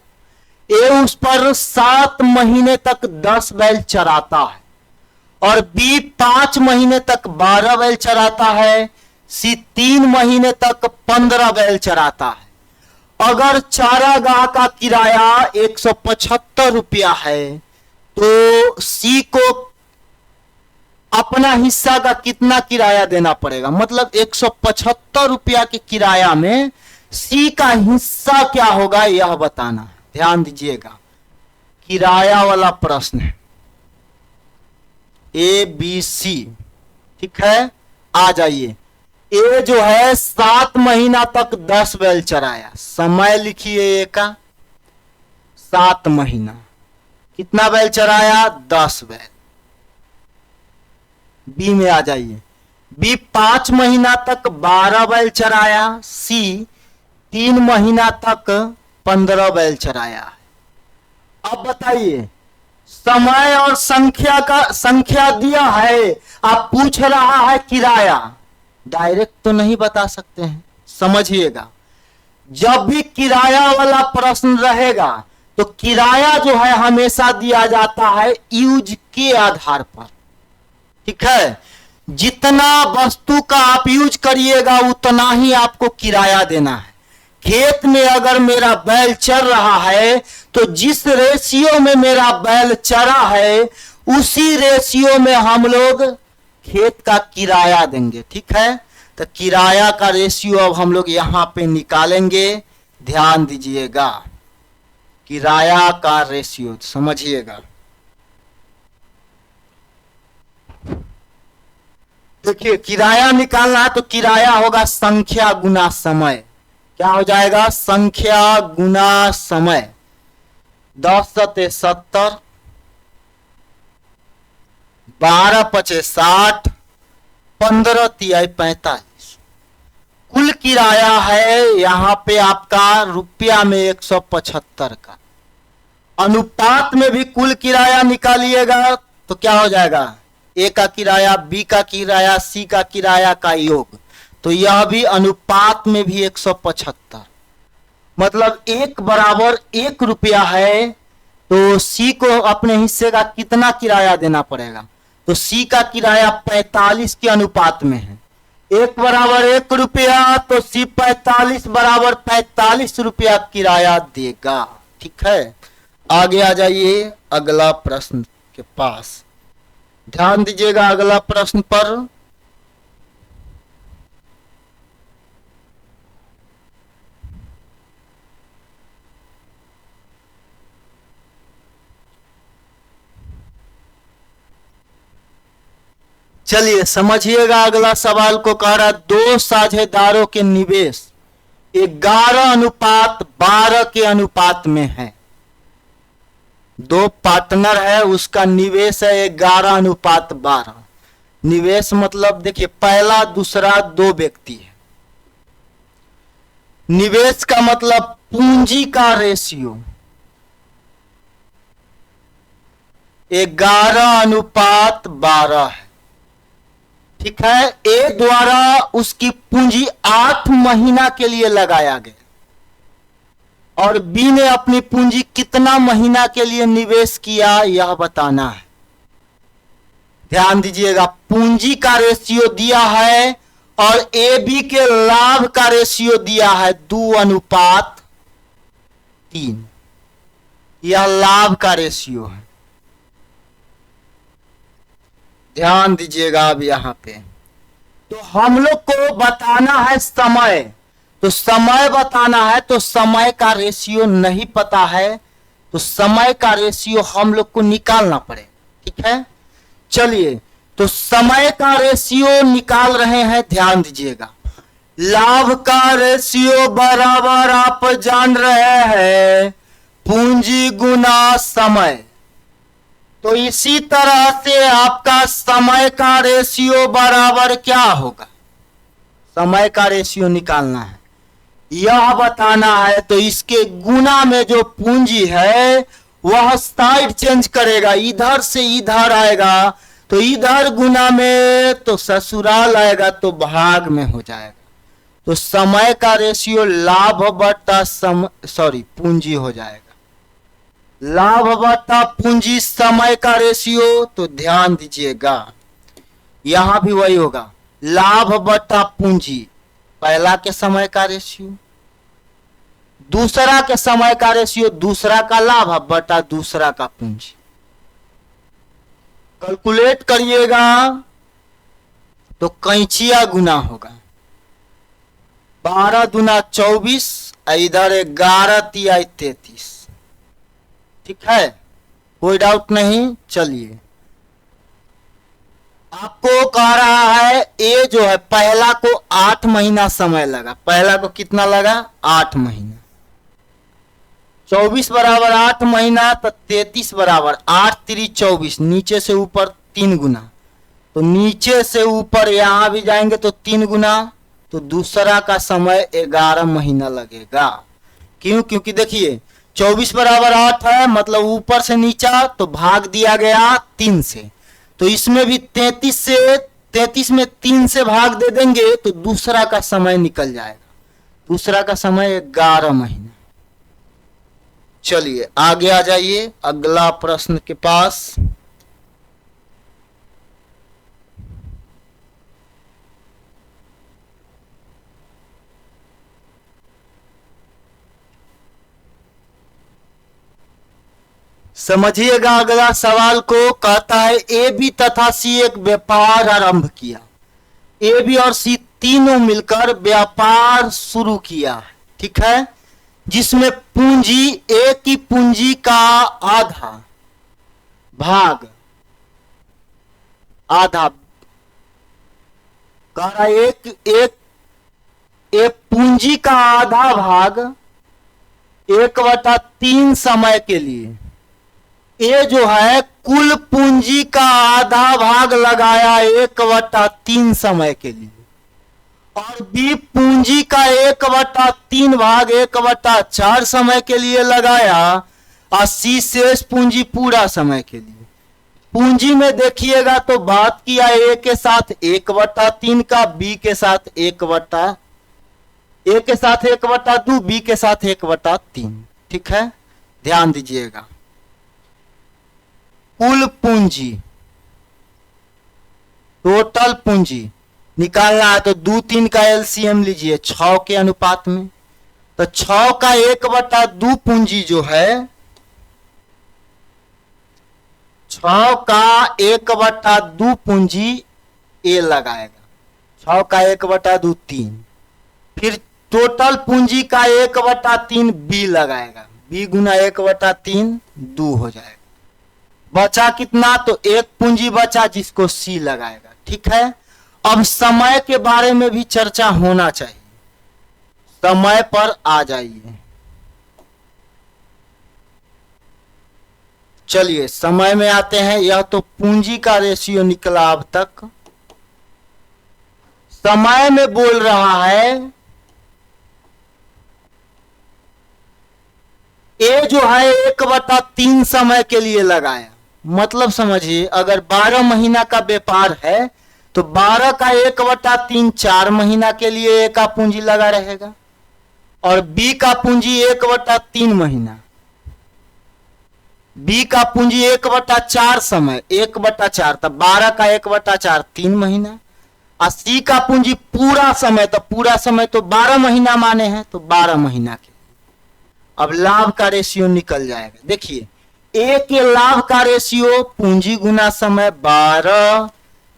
ए उस पर 7 महीने तक 10 बैल चराता है और बी 5 महीने तक 12 बैल चराता है, सी 3 महीने तक 15 बैल चराता है। अगर चारागाह का किराया 175 रुपया है तो सी को अपना हिस्सा का कितना किराया देना पड़ेगा? मतलब 175 रुपया के किराया में सी का हिस्सा क्या होगा यह बताना है। ध्यान दीजिएगा किराया वाला प्रश्न है, ए बी सी, ठीक है। आ जाइए, ए जो है 7 महीना तक 10 बैल चराया, समय लिखिए ए का 7 महीना, कितना बैल चराया? 10 बैल। बी में आ जाइए, बी 5 महीना तक 12 बैल चराया, सी 3 महीना तक 15 बैल चराया। अब बताइए समय और संख्या दिया है, आप पूछ रहा है किराया, डायरेक्ट तो नहीं बता सकते हैं, समझिएगा। जब भी किराया वाला प्रश्न रहेगा तो किराया जो है हमेशा दिया जाता है यूज के आधार पर, ठीक है। जितना वस्तु का आप यूज करिएगा उतना ही आपको किराया देना है। खेत में अगर मेरा बैल चर रहा है तो जिस रेशियो में मेरा बैल चरा है उसी रेशियो में हम लोग खेत का किराया देंगे, ठीक है। तो किराया का रेशियो अब हम लोग यहां पे निकालेंगे, ध्यान दीजिएगा किराया का रेशियो समझिएगा। देखिए किराया निकालना है तो किराया होगा संख्या गुना समय। क्या हो जाएगा? संख्या गुना समय। 10 सते 70, 12 पचे 60, 15 तिहाई 45। कुल किराया है यहां पे आपका रुपया में 175 का। अनुपात में भी कुल किराया निकालिएगा तो क्या हो जाएगा? ए का किराया, बी का किराया, सी का किराया का योग, तो यह भी अनुपात में भी 175। मतलब 1 बराबर 1 रुपया है तो सी को अपने हिस्से का कितना किराया देना पड़ेगा? तो सी का किराया 45 के अनुपात में है। 1 बराबर 1 रुपया तो सी 45 बराबर 45 रुपया किराया देगा, ठीक है। आगे आ जाइए अगला प्रश्न के पास। ध्यान दीजिएगा अगला प्रश्न पर। चलिए समझिएगा अगला सवाल को। कह रहा 2 साझेदारों के निवेश 11:12 के अनुपात में है। 2 पार्टनर है, उसका निवेश है 11:12। निवेश मतलब देखिए पहला दूसरा 2 व्यक्ति है। निवेश का मतलब पूंजी का रेशियो 11:12 है, ठीक है। ए द्वारा उसकी पूंजी 8 महीना के लिए लगाया गया। और बी ने अपनी पूंजी कितना महीना के लिए निवेश किया यह बताना है। ध्यान दीजिएगा, पूंजी का रेशियो दिया है और ए बी के लाभ का रेशियो दिया है 2:3। यह लाभ का रेशियो है। ध्यान दीजिएगा अब यहां पे, तो हम लोग को बताना है समय, तो समय बताना है, तो समय का रेशियो नहीं पता है, तो समय का रेशियो हम लोग को निकालना पड़ेगा। ठीक है, चलिए तो समय का रेशियो निकाल रहे हैं। ध्यान दीजिएगा, लाभ का रेशियो बराबर आप जान रहे हैं पूंजी गुना समय। तो इसी तरह से आपका समय का रेशियो बराबर क्या होगा, समय का रेशियो निकालना है, यह बताना है। तो इसके गुना में जो पूंजी है वह साइड चेंज करेगा, इधर से इधर आएगा, तो इधर गुना में तो ससुराल आएगा, तो भाग में हो जाएगा। तो समय का रेशियो लाभ बटा पूंजी हो जाएगा, लाभ बटा पूंजी समय का रेशियो। तो ध्यान दीजिएगा यहां भी वही होगा, लाभ बटा पूंजी, पहला के समय का रेशियो, दूसरा के समय का रेशियो, दूसरा का लाभ बटा दूसरा का पूंजी। कैलकुलेट करिएगा तो कैंचिया गुना होगा, 12 दूना 24, इधर 11 तिया 33। ठीक है, कोई डाउट नहीं। चलिए, आपको कह रहा है ए जो है पहला को 8 महीना समय लगा, पहला को कितना लगा 8 महीना, 24 बराबर 8 महीना, तो 33 बराबर 8 3 24, नीचे से ऊपर 3 गुना, तो नीचे से ऊपर यहां भी जाएंगे तो 3 गुना, तो दूसरा का समय 11 महीना लगेगा। क्यों, क्योंकि देखिए 24 बराबर 8 है, मतलब ऊपर से नीचा, तो भाग दिया गया 3 से, तो इसमें भी 33 में 3 से भाग दे देंगे तो दूसरा का समय निकल जाएगा, दूसरा का समय 11 महीना। चलिए आगे आ जाइए अगला प्रश्न के पास। समझिएगा अगला सवाल को, कहता है ए बी तथा सी एक व्यापार आरंभ किया, ए बी और सी तीनों मिलकर व्यापार शुरू किया। ठीक है, जिसमें पूंजी ए की पूंजी का आधा भाग, आधा कह रहा एक पूंजी का आधा भाग 1/3 समय के लिए, ए जो है कुल पूंजी का आधा भाग लगाया 1/3 समय के लिए, और बी पूंजी का 1/3 भाग 1/4 समय के लिए लगाया, और सी शेष पूंजी पूरा समय के लिए। पूंजी में देखिएगा तो बात किया ए के साथ 1/3 का, बी के साथ 1/2, बी के साथ 1/3। ठीक है, ध्यान दीजिएगा, कुल पूंजी टोटल पूंजी निकालना है तो 2 3 का एलसीएम लीजिए 6 के अनुपात में, तो 6 का 1/2 पूंजी जो है, 6 का 1/2 पूंजी ए लगाएगा, 6 का 1/2 3, फिर टोटल पूंजी का 1/3 बी लगाएगा, बी गुना 1/3 2 हो जाएगा। बचा कितना, तो एक पूंजी बचा जिसको सी लगाएगा। ठीक है, अब समय के बारे में भी चर्चा होना चाहिए, समय पर आ जाइए। चलिए समय में आते हैं, यह तो पूंजी का रेशियो निकला अब तक। समय में बोल रहा है ए जो है 1/3 समय के लिए लगाया, मतलब समझिए अगर 12 महीना का व्यापार है तो 12 का 1/3 4 महीना के लिए ए का पूंजी लगा रहेगा, और बी का पूंजी 1/3 महीना, बी का पूंजी 1/4 समय, 1/4 तब 12 का 1/4 3 महीना, और सी का पूंजी पूरा समय, तो पूरा समय तो 12 महीना माने हैं, तो 12 महीना के। अब लाभ का रेशियो निकल जाएगा। देखिए ए के लाभ का रेशियो पूंजी गुना समय 12,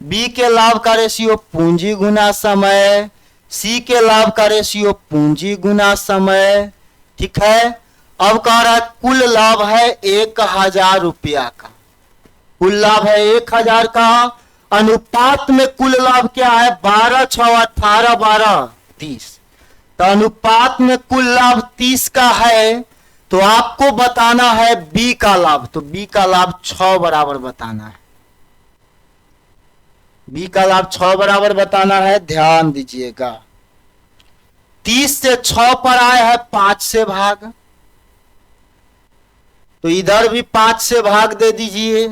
बी के लाभ का रेशियो पूंजी गुना समय, सी के लाभ का रेशियो पूंजी गुना समय। ठीक है, अब कह रहा है कुल लाभ है 1000 रुपया का, कुल लाभ है 1000 का, अनुपात में कुल लाभ क्या है 12 6 18 12 30, तो अनुपात में कुल लाभ 30 का है, तो आपको बताना है बी का लाभ, तो बी का लाभ 6 बराबर बताना है, बी का लाभ 6 बराबर बताना है। ध्यान दीजिएगा 30 से 6 पर आए है 5 से भाग, तो इधर भी 5 से भाग दे दीजिए,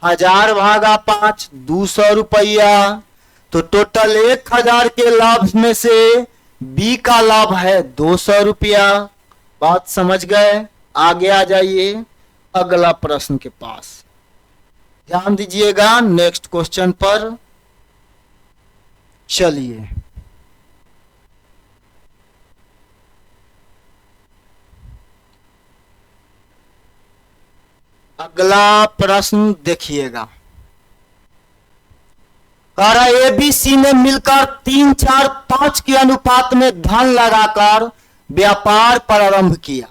1000 भागा 5 200 रुपया, तो टोटल 1000 के लाभ में से बी का लाभ है 200 रुपया। बात समझ गए? आगे आ जाइए अगला प्रश्न के पास, ध्यान दीजिएगा नेक्स्ट क्वेश्चन पर। चलिए अगला प्रश्न देखिएगा, कह रहा ए बी सी ने मिलकर 3 4 5 के अनुपात में धन लगाकर व्यापार प्रारंभ किया।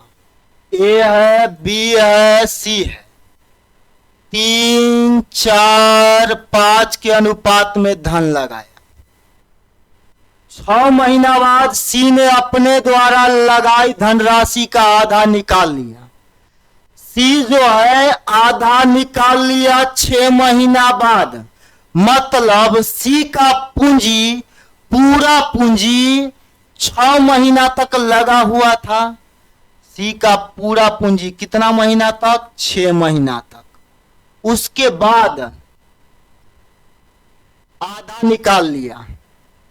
ए है, बी है, सी है, 3 4 5 के अनुपात में धन लगाया। 6 महीना बाद सी ने अपने द्वारा लगाई धनराशि का आधा निकाल लिया। सी जो है आधा निकाल लिया 6 महीना बाद, मतलब सी का पूंजी, पूरा पूंजी 6 महीना तक लगा हुआ था। सी का पूरा पूंजी कितना महीना तक? 6 महीना तक। उसके बाद आधा निकाल लिया,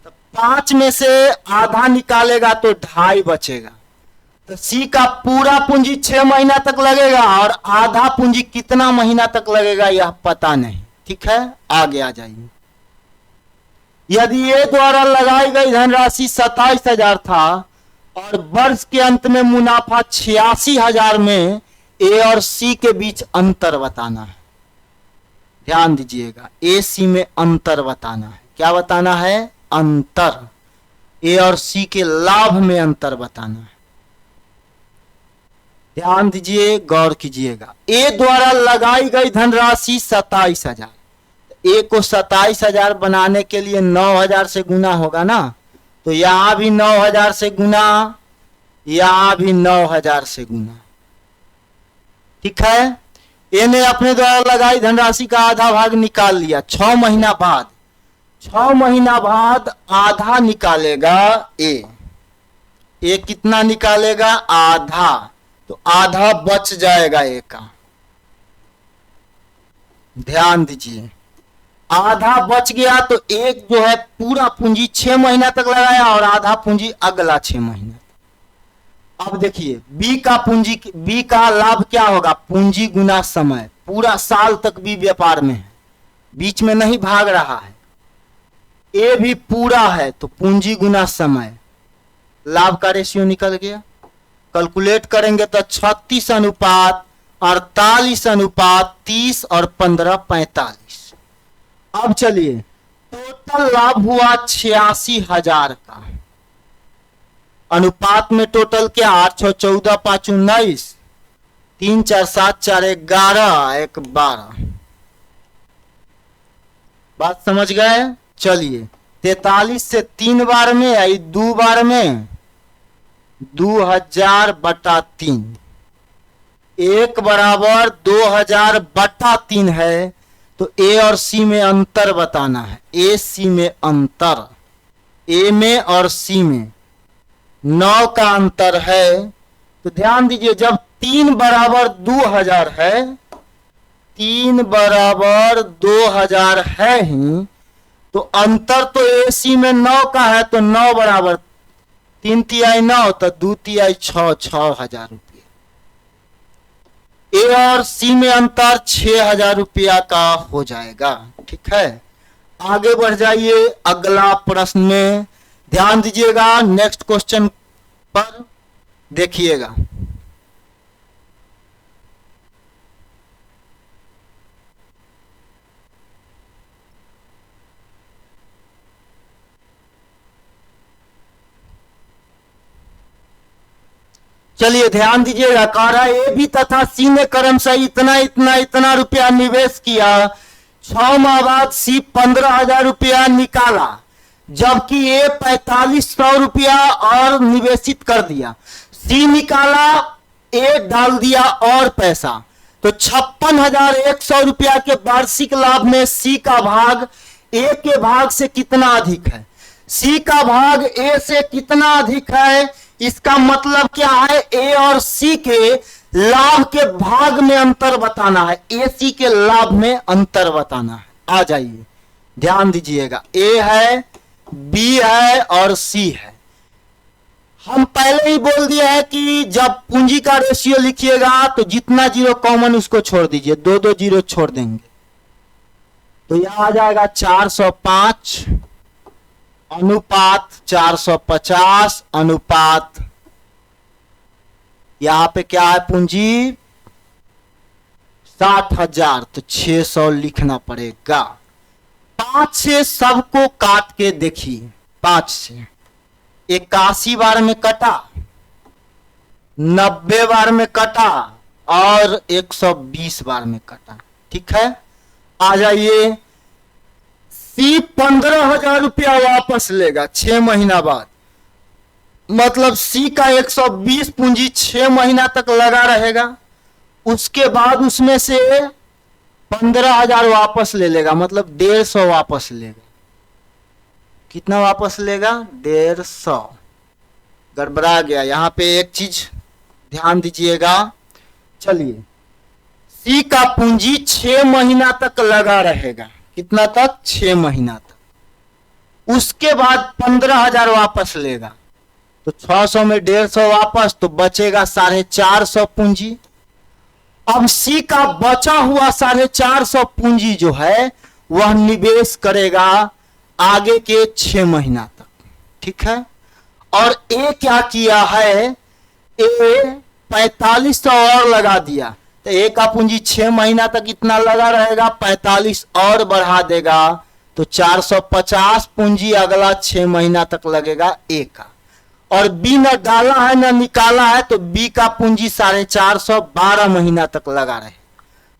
तो 5 में से आधा निकालेगा तो 2.5 बचेगा। तो सी का पूरा पूंजी 6 महीना तक लगेगा और आधा पूंजी कितना महीना तक लगेगा यह पता नहीं। ठीक है, आगे आ जाइए। यदि ए द्वारा लगाई गई धनराशि 27,000 था और वर्ष के अंत में मुनाफा 86,000 में ए और सी के बीच अंतर बताना है। ध्यान दीजिएगा, ए सी में अंतर बताना है। क्या बताना है? अंतर। ए और सी के लाभ में अंतर बताना है। ध्यान दीजिए, गौर कीजिएगा। ए द्वारा लगाई गई धनराशि 27,000, ए को 27,000 बनाने के लिए 9,000 से गुना होगा ना, तो यहां भी 9,000 से गुना, यहां भी 9,000 से गुना। ठीक है, ए ने अपने द्वारा लगाई धनराशि का आधा भाग निकाल लिया 6 महीना बाद। 6 महीना बाद आधा निकालेगा ए कितना निकालेगा? आधा, तो आधा बच जाएगा ए का। ध्यान दीजिए, आधा बच गया तो एक जो है पूरा पूंजी 6 महीना तक लगाया और आधा पूंजी अगला 6 महीना। अब देखिए बी का पूंजी, बी का लाभ क्या होगा? पूंजी गुना समय, पूरा साल तक भी व्यापार में है, बीच में नहीं भाग रहा है। ए भी पूरा है तो पूंजी गुना समय, लाभ का रेशियो निकल गया। कैलकुलेट करेंगे तो 36 अनुपात 48 अनुपात 30 और 15 45। अब चलिए टोटल लाभ हुआ 86,000 का। अनुपात में टोटल क्या? 8 6 14 5 19, 3 4 7 4 11 1 12। बात समझ गए? चलिए 43 से 3 बार में या 2 बार में 2000/3, 1 बराबर 2000/3 है, तो ए और सी में अंतर बताना है। ए सी में अंतर, ए में और सी में 9 का अंतर है। तो ध्यान दीजिए, जब 3 बराबर 2000 है, 3 बराबर 2000 है ही, तो अंतर तो ए सी में 9 का है, तो 9 बराबर 3 तिहाई 9 तो 2 तिहाई 6, 6,000 रुपया। ए और सी में अंतर 6,000 रुपया का हो जाएगा। ठीक है, आगे बढ़ जाइए अगला प्रश्न में, ध्यान दीजिएगा नेक्स्ट क्वेश्चन पर देखिएगा। चलिए ध्यान दीजिएगा, कह रहा है ए बी तथा सी ने क्रमशः इतना इतना इतना रुपया निवेश किया, 6 माह बाद सी 15,000 रुपया निकाला, जबकि ए 4500 रुपया और निवेशित कर दिया। सी निकाला, ए डाल दिया और पैसा, तो 56,100 रुपया के वार्षिक लाभ में सी का भाग ए के भाग से कितना अधिक है? सी का भाग ए से कितना अधिक है? इसका मतलब क्या है? ए और सी के लाभ के भाग में अंतर बताना है, ए सी के लाभ में अंतर बताना है। आ जाइए ध्यान दीजिएगा, ए है, बी है और सी है। हम पहले ही बोल दिया है कि जब पूंजी का रेशियो लिखिएगा तो जितना जीरो कॉमन उसको छोड़ दीजिए, 2 जीरो छोड़ देंगे तो यहां आ जाएगा 405 अनुपात 450 अनुपात, यहां पे क्या है पूंजी 60,000 तो 600 लिखना पड़ेगा। 5 से सबको काट के देखिए, 5 से 81 बार में कटा, 90 बार में कटा और 120 बार में कटा। ठीक है, आ जाइए, सी 15,000 रुपया वापस लेगा 6 महीना बाद, मतलब सी का 120 पूंजी 6 महीना तक लगा रहेगा, उसके बाद उसमें से 15,000 वापस ले लेगा, मतलब 150 वापस लेगा। कितना वापस लेगा? 150। गड़बड़ा गया यहां पे, एक चीज ध्यान दीजिएगा। चलिए, सी का पूंजी 6 महीना तक लगा रहेगा, कितना तक? 6 महीना तक। उसके बाद 15,000 वापस लेगा, तो 600 में 150 वापस, तो बचेगा 450 पूंजी। अब सी का बचा हुआ 450 पूंजी जो है वह निवेश करेगा आगे के 6 महीना तक। ठीक है, और ए क्या किया है? ए 4500 और लगा दिया, तो ए का पूंजी 6 महीना तक इतना लगा रहेगा, 45 और बढ़ा देगा तो 450 पूंजी अगला 6 महीना तक लगेगा ए का। और बी न डाला है न निकाला है, तो बी का पूंजी 450 12 महीना तक लगा रहे।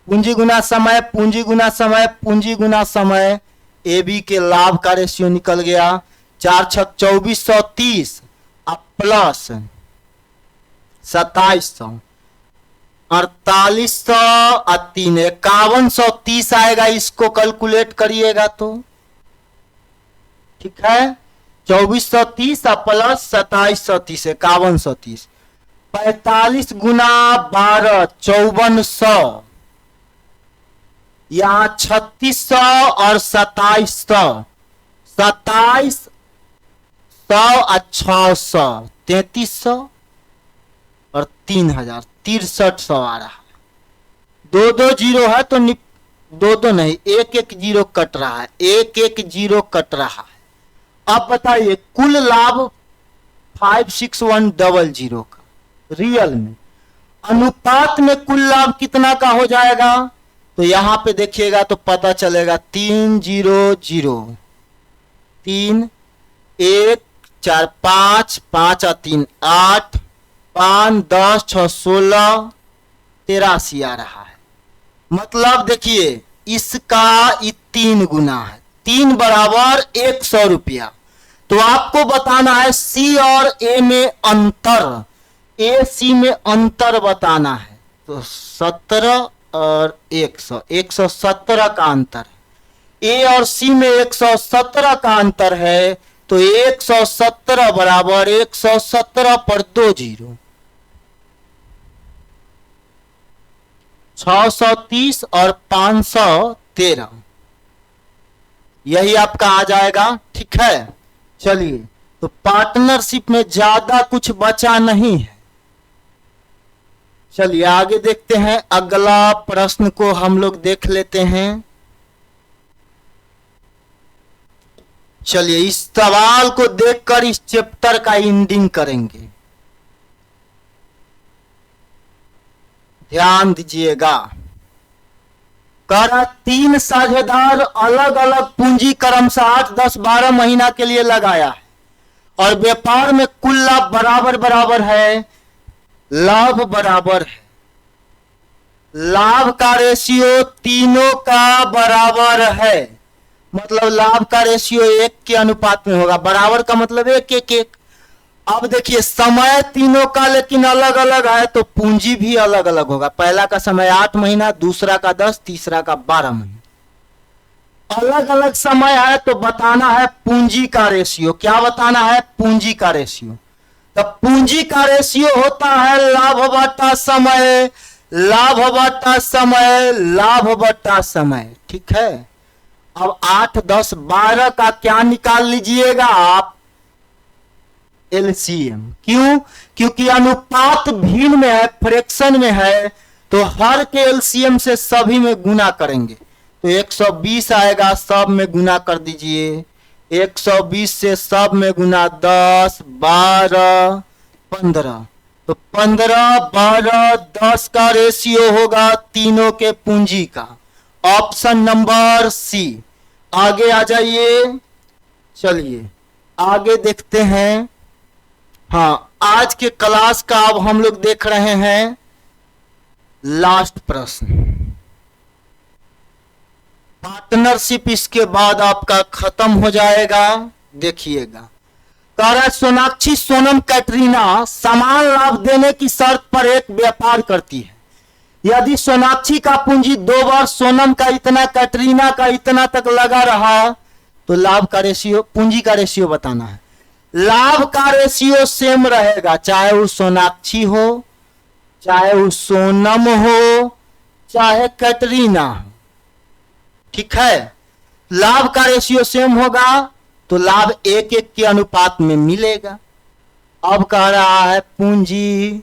पूंजी गुना समय, पूंजी गुना समय, पूंजी गुना समय, ए बी के लाभ का रेशियो निकल गया 4 छक 2430 प्लस 2700 4800 और 3 5130 आएगा। इसको कैलकुलेट करिएगा तो ठीक है, 2430 प्लस 2730 5130, 45 गुना 12 5400, यहां 3600 और 2700, 2700 और 600 3300 और 3000 6300 आ रहा है। 2 जीरो है तो 2 नहीं, 1 जीरो कट रहा है, 1 जीरो कट रहा है। अब बताइए कुल लाभ 56100 का रियल में, अनुपात में कुल लाभ कितना का हो जाएगा? तो यहां पे देखिएगा तो पता चलेगा 300 3 1 4 5 5 और 3 8 5 10 6 16 83 आ रहा है। मतलब देखिए इसका 3 गुना है, 3 बराबर 100 रुपया। तो आपको बताना है सी और ए में अंतर, ए सी में अंतर बताना है। तो 17 और 100, 117 का अंतर है। ए और सी में 117 का अंतर है, तो 117 बराबर 117 पर 2 जीरो, 630 और 513, यही आपका आ जाएगा। ठीक है, चलिए तो पार्टनरशिप में ज्यादा कुछ बचा नहीं है। चलिए आगे देखते हैं, अगला प्रश्न को हम लोग देख लेते हैं। चलिए इस सवाल को देखकर इस चैप्टर का एंडिंग करेंगे। ध्यान दीजिएगा, करा 3 साझेदार अलग अलग पूंजी क्रमशः 8, 10, 12 महीना के लिए लगाया है और व्यापार में कुल लाभ बराबर बराबर है, लाभ बराबर है। लाभ का रेशियो तीनों का बराबर है, मतलब लाभ का रेशियो 1 के अनुपात में होगा। बराबर का मतलब 1, 1, 1। अब देखिए समय तीनों का लेकिन अलग अलग है तो पूंजी भी अलग अलग होगा। पहला का समय 8 महीना, दूसरा का 10, तीसरा का 12 महीना। अलग अलग समय है तो बताना है पूंजी का रेशियो। क्या बताना है? पूंजी का रेशियो। तो पूंजी का रेशियो होता है लाभ बटा समय, लाभ बटा समय, लाभ बटा समय। ठीक है। अब 8, 10, 12 का क्या निकाल लीजिएगा आप? एलसीएम। क्यों? क्योंकि अनुपात भिन्न में है, फ्रैक्शन में है, तो हर के एलसीएम से सभी में गुना करेंगे। तो 120 आएगा, सब में गुना कर दीजिए। 120 से सब में गुना 10, 12, 15। तो 15, 12, 10 का रेशियो होगा तीनों के पूंजी का। Option number C. आगे आ जाइए। चलिए आगे देखते हैं। हाँ, आज के क्लास का अब हम लोग देख रहे हैं लास्ट प्रश्न। पार्टनरशिप इसके बाद आपका खत्म हो जाएगा। देखिएगा, कह रहा है सोनाक्षी सोनम कैटरीना समान लाभ देने की शर्त पर एक व्यापार करती है। यदि सोनाक्षी का पूंजी 2 वर्ष सोनम का इतना, कैटरीना का इतना तक लगा रहा तो लाभ का रेशियो, पूंजी का रेशियो बताना है। लाभ का रेशियो सेम रहेगा, चाहे वो सोनाक्षी हो, चाहे वो सोनम हो, चाहे कैटरीना हो। ठीक है। लाभ का रेशियो सेम होगा तो लाभ 1, 1 के अनुपात में मिलेगा। अब कह रहा है पूंजी,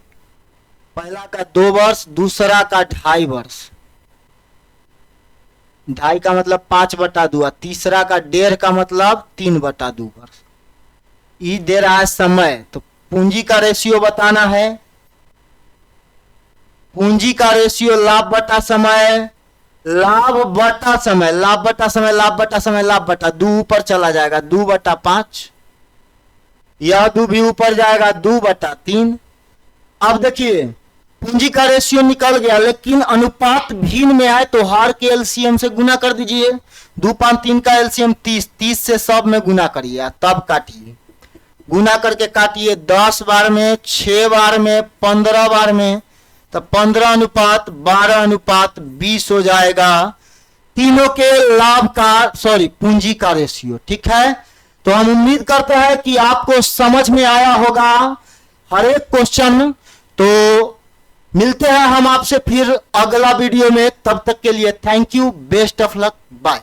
पहला का 2 वर्ष, दूसरा का 2.5 वर्ष। 2.5 का मतलब 5/2, तीसरा का 1.5 का मतलब 3/2 वर्ष। ये दे रहा है समय, तो पूंजी का रेशियो बताना है। पूंजी का रेशियो लाभ बटा समय, लाभ बटा समय, लाभ बटा समय, लाभ बटा समय, लाभ बटा 2 ऊपर चला जाएगा, 2/5। यह 2 भी ऊपर जाएगा, 2/3। अब देखिए पूंजी का रेशियो निकल गया, लेकिन अनुपात भिन्न में है तो हर के एलसीएम से गुना कर दीजिए। 2, 5, 3 का एलसीएम 30, 30 से सब में गुना करिए, तब काटिए। गुना करके काटिए 10 बार में, 6 बार में, 15 बार में, तो 15:12:20 हो जाएगा तीनों के लाभ का, सॉरी पूंजी का रेशियो। ठीक है। तो हम उम्मीद करते हैं कि आपको समझ में आया होगा हर एक क्वेश्चन। तो मिलते हैं हम आपसे फिर अगला वीडियो में, तब तक के लिए thank you, best of luck, bye.